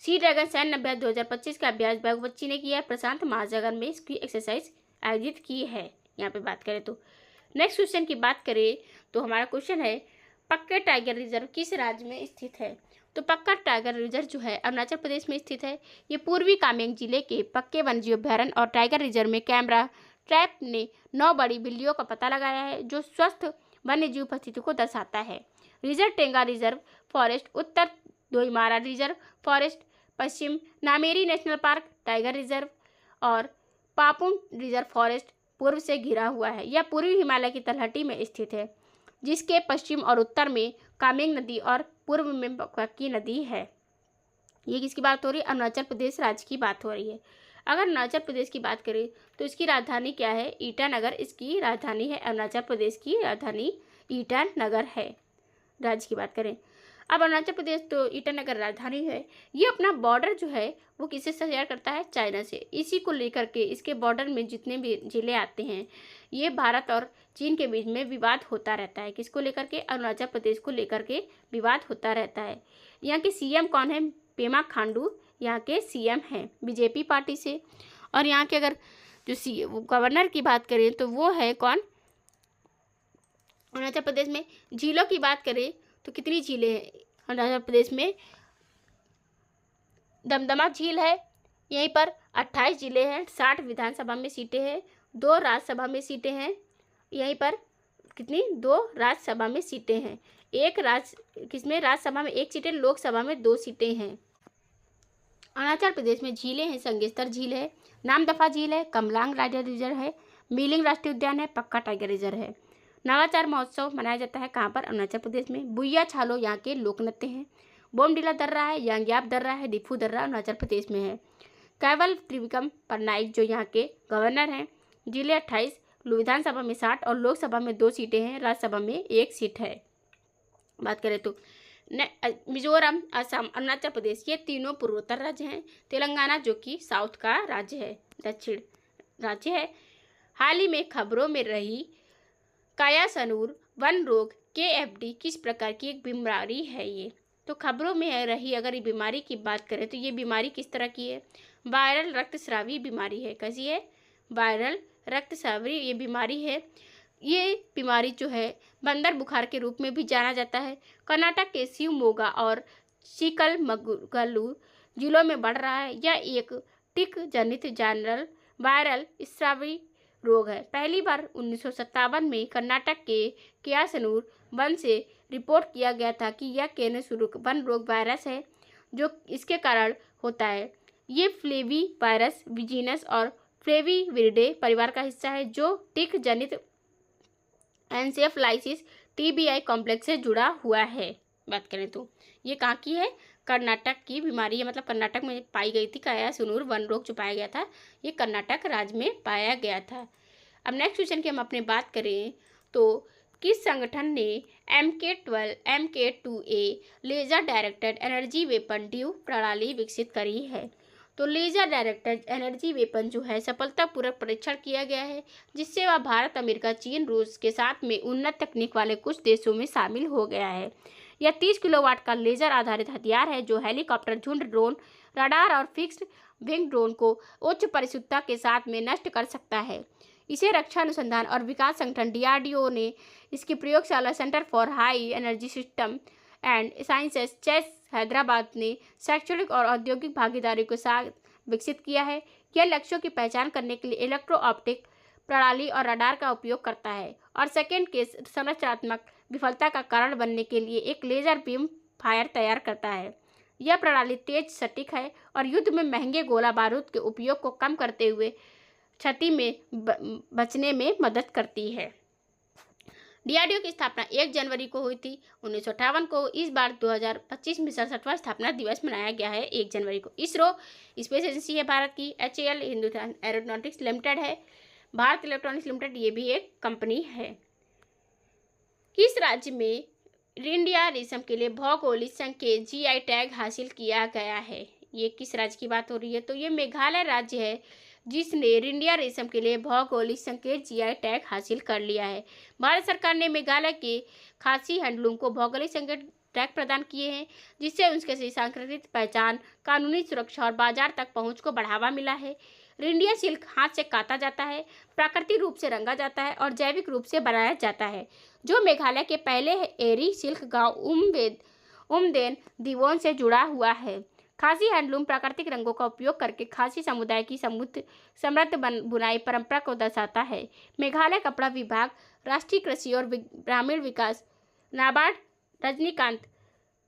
सी ड्रैगन सैन्य अभ्यास 2025 का अभ्यास बागुबच्ची ने किया है। प्रशांत महासागर में इसकी एक्सरसाइज आयोजित की है। यहाँ पे बात करें तो नेक्स्ट क्वेश्चन की बात करें तो हमारा क्वेश्चन है पक्के टाइगर रिजर्व किस राज्य में स्थित है? तो पक्का टाइगर रिजर्व जो है अरुणाचल प्रदेश में स्थित है। ये पूर्वी कामेंग जिले के पक्के वन्यजीव अभ्यारण्य और टाइगर रिजर्व में कैमरा ट्रैप ने 9 बड़ी बिल्लियों का पता लगाया है, जो स्वस्थ वन्यजीव उपस्थिति को दर्शाता है। रिजर्व टेंगा रिजर्व फॉरेस्ट, उत्तर दोईमारा रिजर्व फॉरेस्ट, पश्चिम Nameri national park tiger reserve और पापुम रिजर्व फॉरेस्ट पूर्व से घिरा हुआ है। यह पूर्वी हिमालय की तलहटी में स्थित है, जिसके पश्चिम और उत्तर में कामेंग नदी और पूर्व में पक्की नदी है। ये किसकी बात हो रही है? अरुणाचल प्रदेश राज्य की बात हो रही है। अगर अरुणाचल प्रदेश की बात करें तो इसकी राजधानी क्या है? ईटानगर इसकी राजधानी है। अरुणाचल प्रदेश की राजधानी ईटानगर है। राज्य की बात करें, अब अरुणाचल प्रदेश तो ईटानगर राजधानी है, ये अपना बॉर्डर जो है वो किससे शेयर करता है, चाइना से। इसी को लेकर के इसके बॉर्डर में जितने भी जिले आते हैं ये भारत और चीन के बीच में विवाद होता रहता है। किसको लेकर के, अरुणाचल प्रदेश को लेकर के विवाद होता रहता है। यहाँ के सीएम कौन है, पेमा खांडू यहाँ के सीएम हैं बीजेपी पार्टी से। और यहाँ के अगर जो गवर्नर की बात करें तो वो है कौन, अरुणाचल प्रदेश में। झीलों की बात करें तो कितनी झीलें हैं अरुणाचल प्रदेश में, दमदमा झील है, यहीं पर 28 जिले हैं, 60 विधानसभा में सीटें हैं, 2 राज्यसभा में सीटें हैं, यहीं पर कितनी, 2 राज्यसभा में सीटें हैं, किसमें राज्यसभा में 1 सीटें, लोकसभा में 2 सीटें हैं। अरुणाचल प्रदेश में झीलें हैं, संगेस्तर झील है, नामदफा झील है, कमलांग राइडर रिजर्व है, मीलिंग राष्ट्रीय उद्यान है, पक्का टाइगर रिजर्व है। नवाचार महोत्सव मनाया जाता है कहाँ पर, अरुणाचल प्रदेश में। बुइया छालो यहाँ के लोक नृत्य हैं। बोमडिला दर्रा है, यांग्याप दर्रा है, डिफू दर्रा अरुणाचल प्रदेश में है। कैवल त्रिविक्रम पटनायक जो यहाँ के गवर्नर हैं। जिले 28, विधानसभा में 60 और लोकसभा में 2 सीटें हैं, राज्यसभा में 1 सीट है। बात करें तो मिजोरम, असम, अरुणाचल प्रदेश ये तीनों पूर्वोत्तर राज्य हैं। तेलंगाना जो कि साउथ का राज्य है, दक्षिण राज्य है। हाल ही में खबरों में रही कायासनूर वन रोग KFD किस प्रकार की एक बीमारी है ये, तो खबरों में रही अगर ये बीमारी की बात करें तो ये बीमारी किस तरह की है, वायरल रक्तस्रावी बीमारी है। कैसी है, वायरल रक्तस्रावी ये बीमारी है। ये बीमारी जो है बंदर बुखार के रूप में भी जाना जाता है। कर्नाटक के शिवमोगा और चिकलमगलू जिलों में बढ़ रहा है। यह एक टिक जनित जनरल वायरल स्रावी रोग है। पहली बार 1957 में कर्नाटक के कियासनूर वन से रिपोर्ट किया गया था कि यह केनेसुरु वन रोग वायरस है जो इसके कारण होता है। ये फ्लेवी वायरस विजीनस और फ्लेविविरिडे परिवार का हिस्सा है जो टिक जनित एन्सेफलाइसिस TBI कॉम्प्लेक्स से जुड़ा हुआ है। बात करें तो ये कहाँ की है, कर्नाटक की बीमारी है, मतलब कर्नाटक में पाई गई थी। कायासनूर वन रोग जो पाया गया था ये कर्नाटक राज्य में पाया गया था। अब नेक्स्ट क्वेश्चन की हम अपनी बात करें तो किस संगठन ने MK12 MK2A laser directed energy weapon ड्यूब प्रणाली विकसित करी है। तो लेजर डायरेक्टेड एनर्जी वेपन जो है सफलतापूर्वक परीक्षण किया गया है, जिससे वह भारत, अमेरिका, चीन, रूस के साथ में उन्नत तकनीक वाले कुछ देशों में शामिल हो गया है। यह 30 किलोवाट का लेजर आधारित हथियार है जो हेलीकॉप्टर, झुंड ड्रोन, रडार और फिक्स्ड विंग ड्रोन को उच्च परिशुद्धता के साथ में नष्ट कर सकता है। इसे रक्षा अनुसंधान और विकास संगठन DRDO ने इसकी प्रयोगशाला centre for high energy system and sciences CHESS Hyderabad ने शैक्षणिक और औद्योगिक भागीदारी के साथ विकसित किया है। यह लक्ष्यों की पहचान करने के लिए इलेक्ट्रो ऑप्टिक प्रणाली और रडार का उपयोग करता है और सेकंड के संरचनात्मक विफलता का कारण बनने के लिए एक लेजर बीम फायर तैयार करता है। यह प्रणाली तेज, सटीक है और युद्ध में महंगे गोला बारूद के उपयोग को कम करते हुए क्षति में बचने में मदद करती है। DRDO की स्थापना 1 जनवरी को हुई थी 1958 को। इस बार 2025 में 67वां स्थापना दिवस मनाया गया है 1 जनवरी को। इसरो स्पेस एजेंसी है भारत की। HAL हिंदुस्तान एरोनॉटिक्स लिमिटेड है। भारत इलेक्ट्रॉनिक्स लिमिटेड ये भी एक कंपनी है। किस राज्य में इंडिया रेशम के लिए भौगोलिक संकेत GI टैग हासिल किया गया है, ये किस राज्य की बात हो रही है, तो ये मेघालय राज्य है जिसने इंडिया रेशम के लिए भौगोलिक संकेत GI टैग हासिल कर लिया है। भारत सरकार ने मेघालय के खासी हैंडलूम को भौगोलिक संकेत टैग प्रदान किए हैं, जिससे उनके सांस्कृतिक पहचान, कानूनी सुरक्षा और बाजार तक पहुंच को बढ़ावा मिला है। रिंडिया सिल्क हाथ से काता जाता है, प्राकृतिक रूप से रंगा जाता है और जैविक रूप से बनाया जाता है, जो मेघालय के पहले एरी सिल्क गांव उमदेन दिवोन से जुड़ा हुआ है। खासी हैंडलूम प्राकृतिक रंगों का उपयोग करके खासी समुदाय की समृद्ध बुनाई परंपरा को दर्शाता है। मेघालय कपड़ा विभाग, राष्ट्रीय कृषि और ग्रामीण विकास, नाबार्ड, रजनीकांत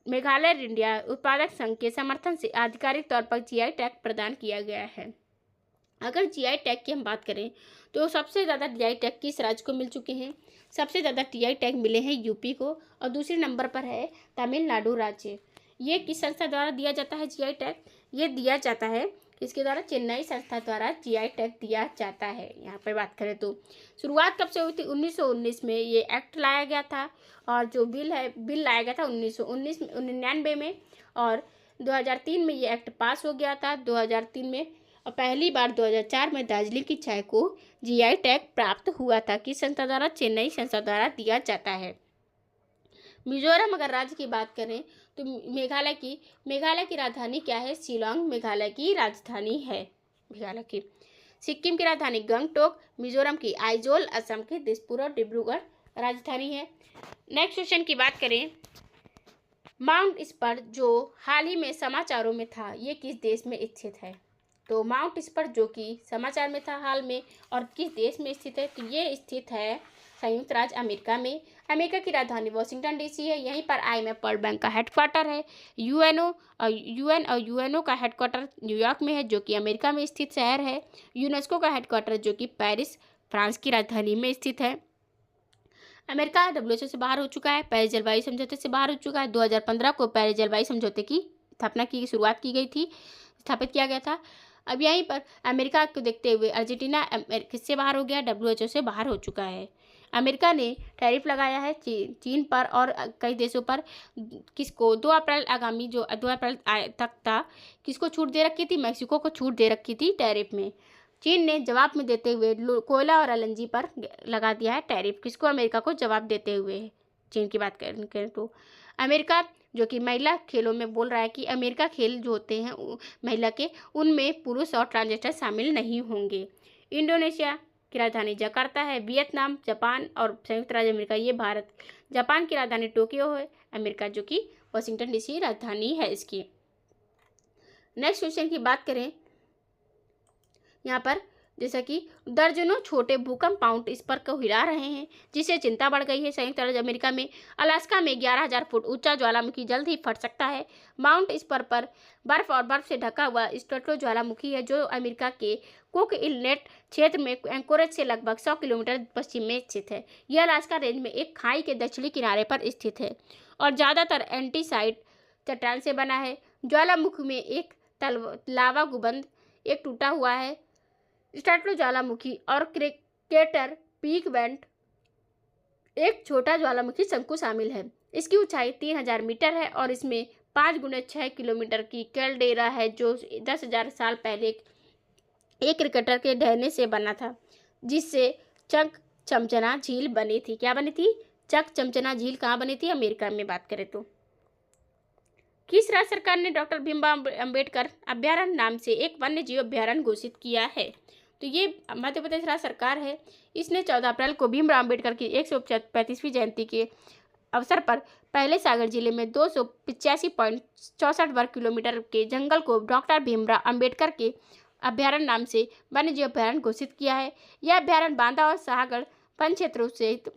मेघालय इंडिया उत्पादक संघ के समर्थन से आधिकारिक तौर पर GI टैग प्रदान किया गया है। अगर GI टैग की हम बात करें तो सबसे ज़्यादा GI टैग किस राज्य को मिल चुके हैं, सबसे ज़्यादा GI टैग मिले हैं यूपी को और दूसरे नंबर पर है तमिलनाडु राज्य। ये किस संस्था द्वारा दिया जाता है GI टैग, ये दिया जाता है किसके द्वारा? चेन्नई संस्था द्वारा जीआई टैग दिया जाता है। यहाँ पर बात करें तो शुरुआत कब से हुई थी? 1919 में ये एक्ट लाया गया था, और जो बिल लाया गया था 1999 में, और 2003 में ये एक्ट पास हो गया था 2003 में, और पहली बार 2004 में दार्जिलिंग की चाय को जीआई टैग प्राप्त हुआ था। किस संस्था द्वारा? चेन्नई संस्था द्वारा दिया जाता है। मिजोरम अगर राज्य की बात करें तो मेघालय की राजधानी क्या है? शिलांग मेघालय की राजधानी है। मेघालय की सिक्किम की राजधानी गंगटोक, मिजोरम की आइजोल, असम के दिसपुर और डिब्रूगढ़ राजधानी है। नेक्स्ट क्वेश्चन की बात करें, माउंट स्पर जो हाल ही में समाचारों में था, ये किस देश में स्थित है? तो माउंट स्पर जो कि समाचार में था हाल में, और किस देश में स्थित है? तो ये स्थित है संयुक्त राज्य अमेरिका में। अमेरिका की राजधानी वॉशिंगटन डीसी है। यहीं पर IMF वर्ल्ड बैंक का हेडक्वार्टर है। यूएन और यूएनओ का हेडक्वार्टर न्यूयॉर्क में है, जो कि अमेरिका में स्थित शहर है। यूनेस्को का हेडक्वार्टर जो कि पेरिस फ्रांस की राजधानी में स्थित है। अमेरिका WHO से बाहर हो चुका है, पेरिस जलवायु समझौते से बाहर हो चुका है। 2015 को पेरिस जलवायु समझौते की शुरुआत की गई थी, स्थापित किया गया था। अब यहीं पर अमेरिका को देखते हुए अर्जेंटीना किससे बाहर हो गया? WHO से बाहर हो चुका है। अमेरिका ने टैरिफ लगाया है चीन पर और कई देशों पर। किसको? 2 अप्रैल आगामी जो 2 अप्रैल तक था, किसको छूट दे रखी थी? मैक्सिको को छूट दे रखी थी टैरिफ में। चीन ने जवाब में देते हुए कोयला और LNG पर लगा दिया है टैरिफ। किसको? अमेरिका को जवाब देते हुए। चीन की बात करें तो अमेरिका जो कि महिला खेलों में बोल रहा है कि अमेरिका खेल जो होते हैं महिला के, उनमें पुरुष और ट्रांसजेंडर शामिल नहीं होंगे। इंडोनेशिया की राजधानी जकार्ता है। वियतनाम, जापान और संयुक्त राज्य अमेरिका ये भारत। जापान की राजधानी टोक्यो है। अमेरिका जो कि वॉशिंगटन DC राजधानी है इसकी। नेक्स्ट क्वेश्चन की बात करें, यहाँ पर जैसा कि दर्जनों छोटे भूकंप माउंट स्पर को हिला रहे हैं, जिससे चिंता बढ़ गई है। संयुक्त राज्य अमेरिका में अलास्का में 11,000 फुट ऊंचा ज्वालामुखी जल्द ही फट सकता है। माउंट स्पर पर बर्फ से ढका हुआ स्ट्रेटो ज्वालामुखी है, जो अमेरिका के कुक इनलेट क्षेत्र में एंकोरेज से लगभग 100 किलोमीटर पश्चिम में स्थित है। यह अलास्का रेंज में एक खाई के दक्षिणी किनारे पर स्थित है और ज़्यादातर एंटीसाइड चट्टान से बना है। ज्वालामुखी में एक लावा गुंबद, एक टूटा हुआ है स्ट्रेटो ज्वालामुखी और क्रेटर पीक वेंट, एक छोटा ज्वालामुखी शंकु शामिल है। इसकी ऊंचाई 3000 मीटर है और इसमें 5 × 6 किलोमीटर की कैल्डेरा है, जो 10,000 साल पहले एक क्रिकेटर के ढहने से बना था, जिससे चक चमचना झील बनी थी। क्या बनी थी? चक चमचना झील कहाँ बनी थी? अमेरिका में बात करें तो। किस राज्य सरकार ने डॉक्टर भीमराव अंबेडकर अभ्यारण्य नाम से एक वन्य जीव अभ्यारण्य घोषित किया है? तो ये मध्य प्रदेश राज्य सरकार है। इसने 14 अप्रैल को भीमराव अंबेडकर की 135वीं जयंती के अवसर पर पहले सागर जिले में 285.64 वर्ग किलोमीटर के जंगल को डॉक्टर भीमराव अंबेडकर के अभ्यारण्य नाम से वन्य जीव अभ्यारण्य घोषित किया है। यह अभ्यारण्य बांदा और शाहगढ़ वन क्षेत्रों सहित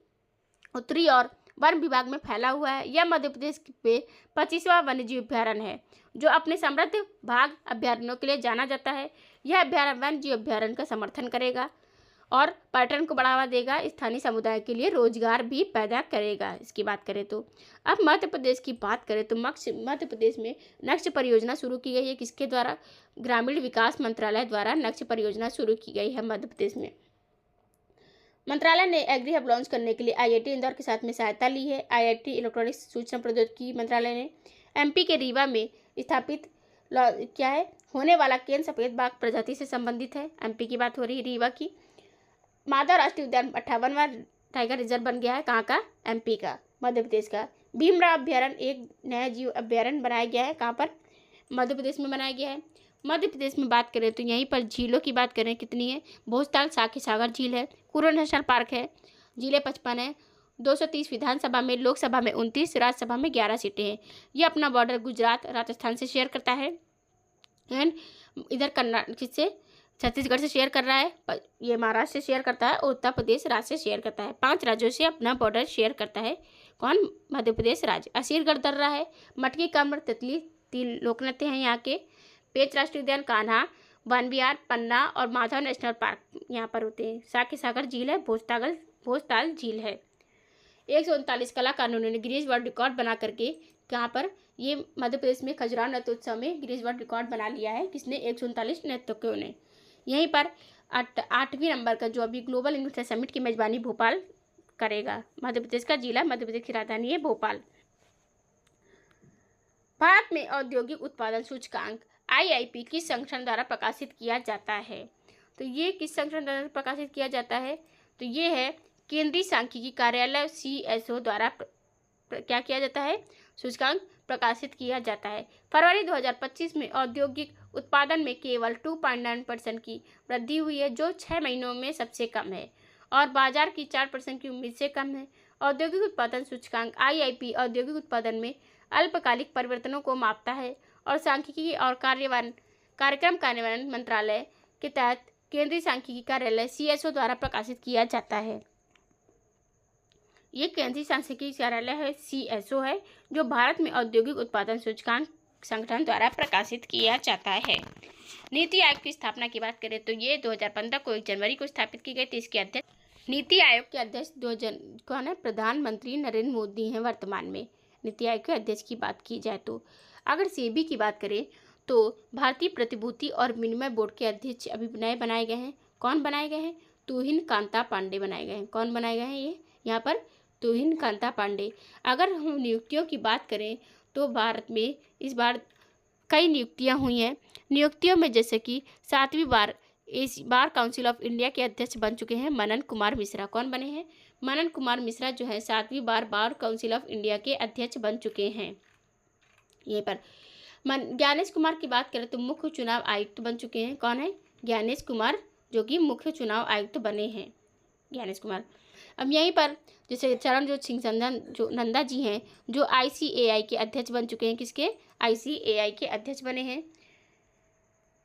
उत्तरी और वन विभाग में फैला हुआ है। यह मध्य प्रदेश में 25वां वन्य जीव अभ्यारण्य है, जो अपने समृद्ध भाग अभ्यारण्यों के लिए जाना जाता है। यह अभ्यारण्य वन्य जीव अभ्यारण्य का समर्थन करेगा और पर्यटन को बढ़ावा देगा, स्थानीय समुदाय के लिए रोजगार भी पैदा करेगा। इसकी बात करें तो अब मध्य प्रदेश की बात करें तो मध्य प्रदेश में नक्श परियोजना शुरू की गई है। किसके द्वारा? ग्रामीण विकास मंत्रालय द्वारा नक्श परियोजना शुरू की गई है मध्य प्रदेश में। मंत्रालय ने एग्री हब लॉन्च करने के लिए IIT इंदौर के साथ में सहायता ली है। IIT इलेक्ट्रॉनिक्स सूचना प्रौद्योगिकी मंत्रालय ने MP के रीवा में स्थापित क्या है होने वाला केन सफेद बाघ प्रजाति से संबंधित है। MP की बात हो रही है, रीवा की। माधव राष्ट्रीय उद्यान 58वां टाइगर रिजर्व बन गया है। कहाँ का? MP का, मध्य प्रदेश का। भीमराव अभ्यारण्य एक नया जीव अभ्यारण्य बनाया गया है। कहाँ पर? मध्य प्रदेश में बनाया गया है। मध्य प्रदेश में बात करें तो यहीं पर झीलों की बात करें कितनी है? भोजताल साखी सागर झील है, कुर्रा नेशनल पार्क है, जिले 55 है, 230 विधानसभा में, लोकसभा में 29, राज्यसभा में 11 सीटें हैं। ये अपना बॉर्डर गुजरात राजस्थान से शेयर करता है एंड इधर कर्नाटक से छत्तीसगढ़ से शेयर कर रहा है, ये महाराष्ट्र से शेयर करता है और उत्तर प्रदेश राज्य से शेयर करता है। 5 राज्यों से अपना बॉर्डर शेयर करता है। कौन? मध्य प्रदेश राज्य। असीरगढ़ दर्रा है, मटकी कमर, तितली 3 लोकनृत्य हैं यहाँ के। पेंच राष्ट्रीय उद्यान, कान्हा वन विहार, पन्ना और माधव नेशनल पार्क यहाँ पर होते हैं। साखी सागर झील है, भोजताल झील है। 139 कला कानूनों ने गिनीज वर्ल्ड रिकॉर्ड बना करके यहाँ पर ये मध्य प्रदेश में खजुराहो नृत्योत्सव में गिनीज वर्ल्ड रिकॉर्ड बना लिया है। किसने? 139 नर्तकियों ने। यहीं पर 8वें नंबर का जो अभी ग्लोबल इन्वेस्टर समिट की मेजबानी भोपाल करेगा। मध्य प्रदेश का जिला, मध्य प्रदेश की राजधानी है भोपाल। भारत में औद्योगिक उत्पादन सूचकांक IIP किस संगठन द्वारा प्रकाशित किया जाता है? तो ये किस संगठन द्वारा प्रकाशित किया जाता है? तो ये है केंद्रीय सांख्यिकी कार्यालय CSO द्वारा क्या किया जाता है? सूचकांक प्रकाशित किया जाता है। फरवरी 2025 में औद्योगिक उत्पादन में केवल 2.9% की वृद्धि हुई है, जो 6 महीनों में सबसे कम है और बाजार की 4% की उम्मीद से कम है। औद्योगिक उत्पादन सूचकांक IIP औद्योगिक उत्पादन में अल्पकालिक परिवर्तनों को मापता है और सांख्यिकी और कार्यक्रम कार्यान्वयन मंत्रालय के तहत केंद्रीय सांख्यिकी कार्यालय CSO द्वारा प्रकाशित किया जाता है। ये केंद्रीय सांख्यिकी कार्यालय है CSO है, जो भारत में औद्योगिक उत्पादन सूचकांक संगठन द्वारा प्रकाशित किया जाता है। नीति आयोग की स्थापना की बात करें तो ये 2015 को 1 जनवरी को स्थापित की गई थी। इसके अध्यक्ष नीति आयोग के अध्यक्ष कौन है? प्रधानमंत्री नरेंद्र मोदी हैं वर्तमान में। नीति आयोग के अध्यक्ष की बात की जाए तो अगर सेबी की बात करें तो भारतीय प्रतिभूति और विनिमय बोर्ड के अध्यक्ष अभी नए बनाए गए हैं। कौन बनाए गए हैं? तुहिन कांता पांडे बनाए गए हैं। कौन बनाए गए हैं? ये यहाँ पर तुहिन कांता पांडे। अगर हम नियुक्तियों की बात करें तो भारत में इस बार कई नियुक्तियां हुई हैं। नियुक्तियों में जैसे कि 7वीं बार काउंसिल ऑफ इंडिया के अध्यक्ष बन चुके हैं मनन कुमार मिश्रा। कौन बने हैं? मनन कुमार मिश्रा जो है 7वीं बार काउंसिल ऑफ इंडिया के अध्यक्ष बन चुके हैं। यहीं पर ज्ञानेश कुमार की बात करें तो मुख्य चुनाव आयुक्त बन चुके हैं। कौन है? ज्ञानेश कुमार, जो कि मुख्य चुनाव आयुक्त बने हैं ज्ञानेश कुमार। अब यहीं पर जैसे चरणजोत सिंह नंदा जी हैं, जो ICAI के अध्यक्ष बन चुके हैं। किसके? ICAI के अध्यक्ष बने हैं।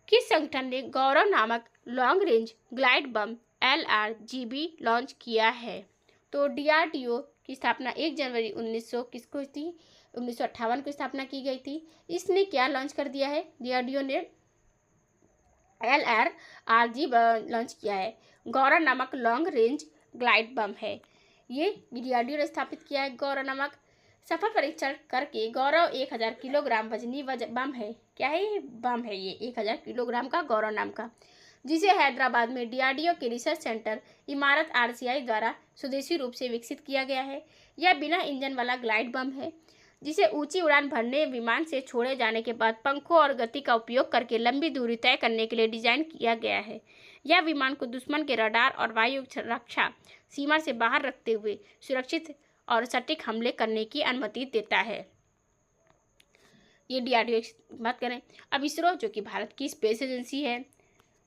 किस संगठन ने गौरव नामक long range glide bomb LRGB launch किया है? तो DRDO की स्थापना 1 जनवरी 1958 को स्थापना की गई थी। इसने क्या लॉन्च कर दिया है? DRDO ने LRRG लॉन्च किया है। गौरव नामक लॉन्ग रेंज ग्लाइड बम है। ये DRDO ने स्थापित किया है। गौरव नामक सफल परीक्षण करके गौरव 1000 किलोग्राम वजनी बम है। क्या है? ये बम है। ये 1000 किलोग्राम का गौरव नाम का, जिसे हैदराबाद में DRDO के रिसर्च सेंटर इमारत RCI द्वारा स्वदेशी रूप से विकसित किया गया है। यह बिना इंजन वाला ग्लाइड बम है, जिसे ऊंची उड़ान भरने विमान से छोड़े जाने के बाद पंखों और गति का उपयोग करके लंबी दूरी तय करने के लिए डिजाइन किया गया है। यह विमान को दुश्मन के रडार और वायु रक्षा सीमा से बाहर रखते हुए सुरक्षित और सटीक हमले करने की अनुमति देता है। ये DRDO की बात करें। अब इसरो, जो कि भारत की स्पेस एजेंसी है,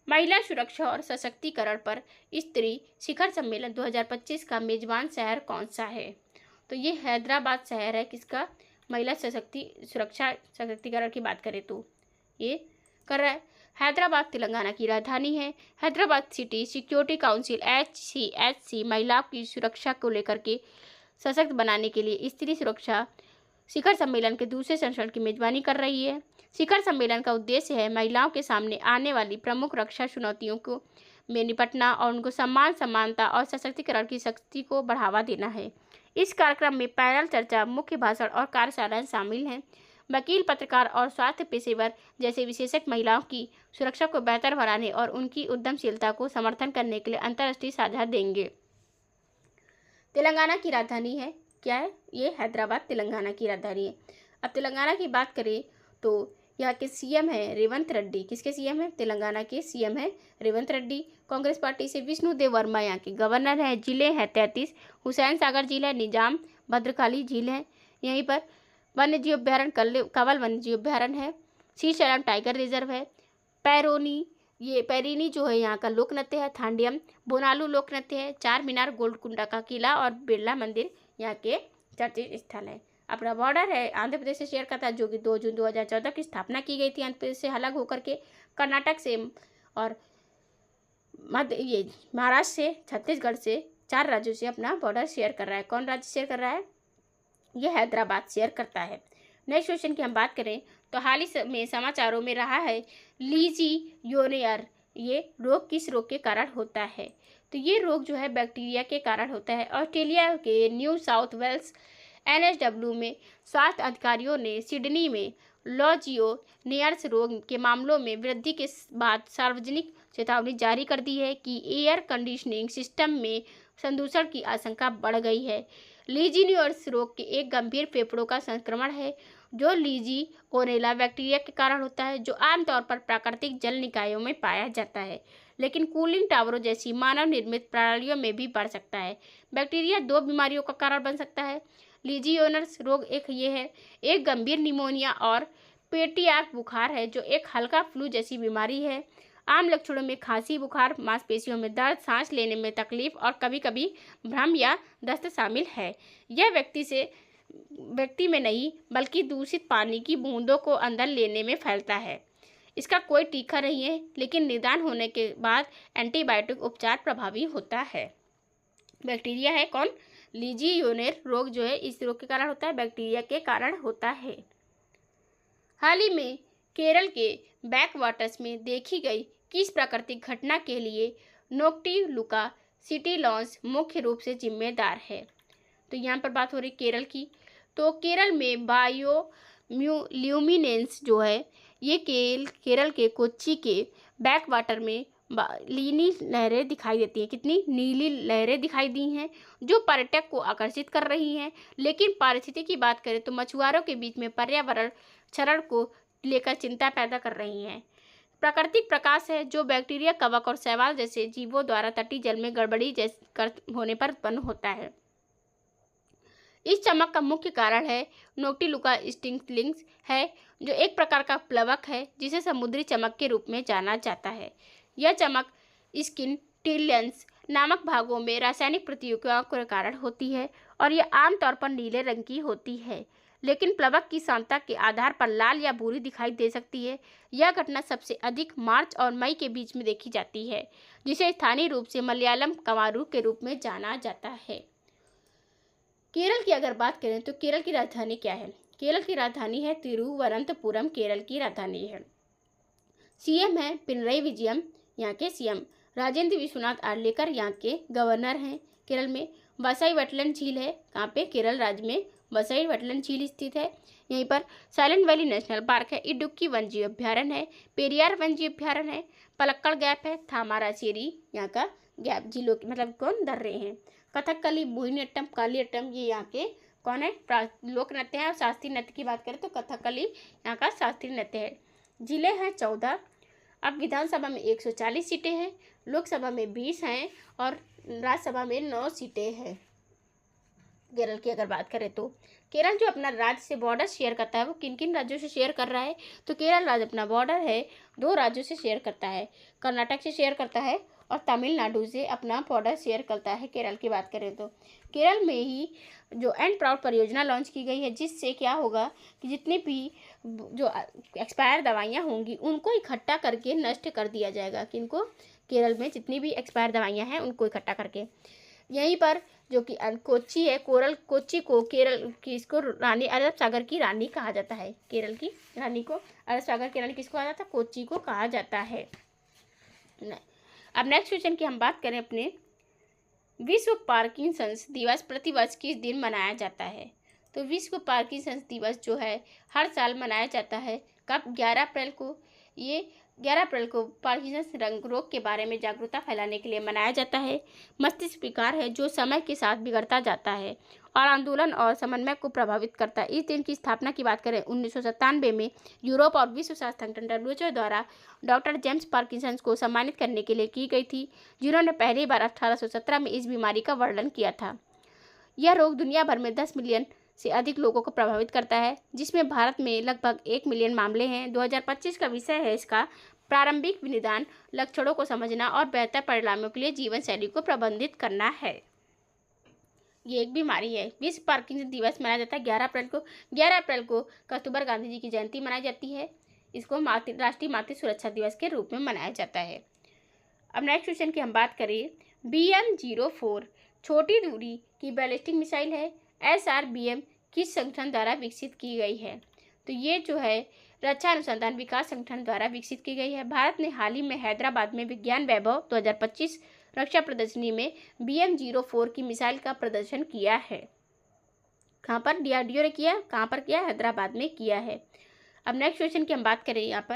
महिला सुरक्षा और सशक्तिकरण पर स्त्री शिखर सम्मेलन 2025 का मेजबान शहर कौन सा है? तो ये हैदराबाद शहर है। किसका? महिला सुरक्षा सशक्तिकरण की बात करें तो ये कर रहा है। हैदराबाद तेलंगाना की राजधानी है। Hyderabad city security council HCSC महिलाओं की सुरक्षा को लेकर के सशक्त बनाने के लिए स्त्री सुरक्षा शिखर सम्मेलन के दूसरे संस्करण की मेजबानी कर रही है। शिखर सम्मेलन का उद्देश्य है महिलाओं के सामने आने वाली प्रमुख रक्षा चुनौतियों को में निपटना और उनको सम्मान, समानता और सशक्तिकरण की शक्ति को बढ़ावा देना है। इस कार्यक्रम में पैनल चर्चा, मुख्य भाषण और कार्यशालाएं शामिल हैं। वकील, पत्रकार और स्वास्थ्य पेशेवर जैसे विशेषज्ञ महिलाओं की सुरक्षा को बेहतर बनाने और उनकी उद्यमशीलता को समर्थन करने के लिए अंतर्राष्ट्रीय साझा देंगे। तेलंगाना की राजधानी है। क्या है? ये हैदराबाद तेलंगाना की राजधानी है। अब तेलंगाना की बात करें तो यहाँ के CM है रेवंत रेड्डी। किसके CM है? तेलंगाना के CM है रेवंत रेड्डी। कांग्रेस पार्टी से विष्णुदेव वर्मा यहाँ के गवर्नर हैं। जिले हैं 33। हुसैन सागर झील है, निजाम भद्रकाली झील है। यहीं पर वन्यजीव अभ्यारण्य कंवल वन्यजीव अभ्यारण्य है। श्रीशैलम टाइगर रिजर्व है। पैरीनी जो है यहाँ का लोक नृत्य है। थांडियम बोनालू लोक नृत्य है। चार मीनार, गोलकुंडा का किला और बिरला मंदिर यहाँ के चर्चित स्थल है। अपना बॉर्डर है आंध्र प्रदेश से शेयर करता है, जो कि 2 जून 2014 की स्थापना की गई थी आंध्र प्रदेश से अलग होकर के। कर्नाटक से और महाराष्ट्र से, छत्तीसगढ़ से, 4 राज्यों से अपना बॉर्डर शेयर कर रहा है। कौन राज्य शेयर कर रहा है? ये हैदराबाद शेयर करता है। नेक्स्ट क्वेश्चन की हम बात करें तो हाल ही में समाचारों में रहा है लीजियोनेयर। ये रोग किस रोग के कारण होता है? तो ये रोग जो है बैक्टीरिया के कारण होता है। ऑस्ट्रेलिया के न्यू साउथ वेल्स एनएसडब्ल्यू में स्वास्थ्य अधिकारियों ने सिडनी में लॉजियोनेयर्स रोग के मामलों में वृद्धि के बाद सार्वजनिक चेतावनी जारी कर दी है कि एयर कंडीशनिंग सिस्टम में प्रदूषण की आशंका बढ़ गई है। लीजियोनेयर्स रोग के एक गंभीर फेफड़ों का संक्रमण है जो लीजियोनेला बैक्टीरिया के कारण होता है, जो आमतौर पर प्राकृतिक जल निकायों में पाया जाता है, लेकिन कूलिंग टावरों जैसी मानव निर्मित प्रणालियों में भी बढ़ सकता है। बैक्टीरिया 2 बीमारियों का कारण बन सकता है। लीजियोनेयर्स रोग एक गंभीर निमोनिया और पेटियाक बुखार है जो एक हल्का फ्लू जैसी बीमारी है। आम लक्षणों में खांसी, बुखार, मांसपेशियों में दर्द, सांस लेने में तकलीफ और कभी-कभी भ्रम या दस्त शामिल है। यह व्यक्ति में नहीं बल्कि दूषित पानी की बूंदों को अंदर लेने में फैलता है। इसका कोई टीका नहीं है, लेकिन निदान होने के बाद एंटीबायोटिक उपचार प्रभावी होता है। बैक्टीरिया है कौन? लीजियोनेर रोग जो है इस रोग के कारण होता है, बैक्टीरिया के कारण होता है। हाल ही में केरल के बैकवाटर्स में देखी गई किस प्राकृतिक घटना के लिए नोक्टिलुका सिटी लॉन्च मुख्य रूप से जिम्मेदार है? तो यहाँ पर बात हो रही केरल की। तो केरल में बायोल्यूमिनेंस जो है ये केरल के कोच्चि के बैकवाटर में नीली लहरें दिखाई देती हैं। कितनी नीली लहरें दिखाई दी हैं जो पर्यटक को आकर्षित कर रही हैं। लेकिन पारिस्थितिकी की बात करें तो मछुआरों के बीच में पर्यावरण क्षरण को लेकर चिंता पैदा कर रही हैं। प्राकृतिक प्रकाश है जो बैक्टीरिया, कवक और शैवाल जैसे जीवों द्वारा तटीय जल में गड़बड़ी होने पर उत्पन्न होता है। इस चमक का मुख्य कारण है नोक्टिलुका स्टिंगलिंग्स है जो एक प्रकार का प्लवक है जिसे समुद्री चमक के रूप में जाना जाता है। यह चमक स्किन टिलियंस नामक भागों में रासायनिक प्रतिक्रियाओं के कारण होती है और यह आमतौर पर नीले रंग की होती है, लेकिन प्लवक की सांद्रता के आधार पर लाल या भूरी दिखाई दे सकती है। यह घटना सबसे अधिक मार्च और मई के बीच में देखी जाती है, जिसे स्थानीय रूप से मलयालम कमारू के रूप में जाना जाता है। केरल की अगर बात करें तो केरल की राजधानी क्या है? केरल की राजधानी है तिरुवनंतपुरम। केरल की राजधानी है। सीएम है पिनरई विजयम, यहाँ के सीएम। राजेंद्र विश्वनाथ आर्लेकर यहाँ के गवर्नर हैं। केरल में वसाई वेटलैंड झील है। कहाँ पे? केरल राज्य में वसाई वेटलैंड झील स्थित है। यहीं पर साइलेंट वैली नेशनल पार्क है। इडुक्की वन्यजीव अभ्यारण्य है। पेरियार वन्यजीव अभ्यारण्य है। पलक्कड़ गैप है। थामाराचेरी यहाँ का गैप, झीलों की मतलब कौन दर्रे हैं। कथकली, मोहिनीअट्टम, कालियाट्टम ये यहाँ के कौन है? लोक नृत्य है। और शास्त्रीय नृत्य की बात करें तो कथकली यहाँ का शास्त्रीय नृत्य है। जिले हैं 14। अब विधानसभा में 140 सीटें हैं, लोकसभा में 20 हैं और राज्यसभा में 9 सीटें हैं। केरल की अगर बात करें तो केरल जो अपना राज्य से बॉर्डर शेयर करता है वो किन किन राज्यों से शेयर कर रहा है? तो केरल राज्य अपना बॉर्डर है 2 राज्यों से शेयर करता है, कर्नाटक से शेयर करता है और तमिलनाडु से अपना बॉर्डर शेयर करता है। केरल की बात करें तो केरल में ही जो एंड प्राउड परियोजना लॉन्च की गई है, जिससे क्या होगा कि जितनी भी जो एक्सपायर दवाइयाँ होंगी उनको इकट्ठा करके नष्ट कर दिया जाएगा। किनको? केरल में जितनी भी एक्सपायर दवाइयाँ हैं उनको इकट्ठा करके। यहीं पर जो कि कोच्चि है, कोच्चि को केरल की इसको रानी, अरब सागर की रानी कहा जाता है। केरल की रानी को अरब सागर की रानी किसको कहा जाता है? कोच्चि को कहा जाता है। अब नेक्स्ट क्वेश्चन की हम बात करें अपने विश्व पार्किंसंस दिवस प्रतिवर्ष किस दिन मनाया जाता है? तो विश्व पार्किंसंस दिवस जो है हर साल मनाया जाता है। कब? 11 अप्रैल को। ये 11 अप्रैल को पार्किंसंस रोग के बारे में जागरूकता फैलाने के लिए मनाया जाता है। मस्तिष्क विकार है जो समय के साथ बिगड़ता जाता है और आंदोलन और समन्वय को प्रभावित करता है। इस दिन की स्थापना की बात करें 1997 में यूरोप और विश्व स्वास्थ्य संगठन WHO द्वारा डॉक्टर जेम्स पार्किंसन को सम्मानित करने के लिए की गई थी, जिन्होंने पहली बार 1817 में इस बीमारी का वर्णन किया था। यह रोग दुनिया भर में 10 मिलियन से अधिक लोगों को प्रभावित करता है, जिसमें भारत में लगभग 1 मिलियन मामले हैं। 2025 का विषय है इसका प्रारंभिक निदान, लक्षणों को समझना और बेहतर परिणामों के लिए जीवन शैली को प्रबंधित करना है। ये एक बीमारी है। विश्व पार्किंसन दिवस मनाया जाता है 11 अप्रैल को। 11 अप्रैल को कस्तूरबा गांधी जी की जयंती मनाई जाती है। इसको राष्ट्रीय मातृ सुरक्षा दिवस के रूप में मनाया जाता है। अब नेक्स्ट क्वेश्चन की हम बात करें, BM-04 छोटी दूरी की बैलिस्टिक मिसाइल है। SRBM किस संगठन द्वारा विकसित की गई है? तो ये जो है रक्षा अनुसंधान विकास संगठन द्वारा विकसित की गई है। भारत ने हाल ही में हैदराबाद में विज्ञान वैभव 2025 रक्षा प्रदर्शनी में BM-04 की मिसाइल का प्रदर्शन किया है। कहाँ पर DRDO ने किया, कहाँ पर किया, हैदराबाद में किया है। अब नेक्स्ट क्वेश्चन की हम बात करें यहाँ पर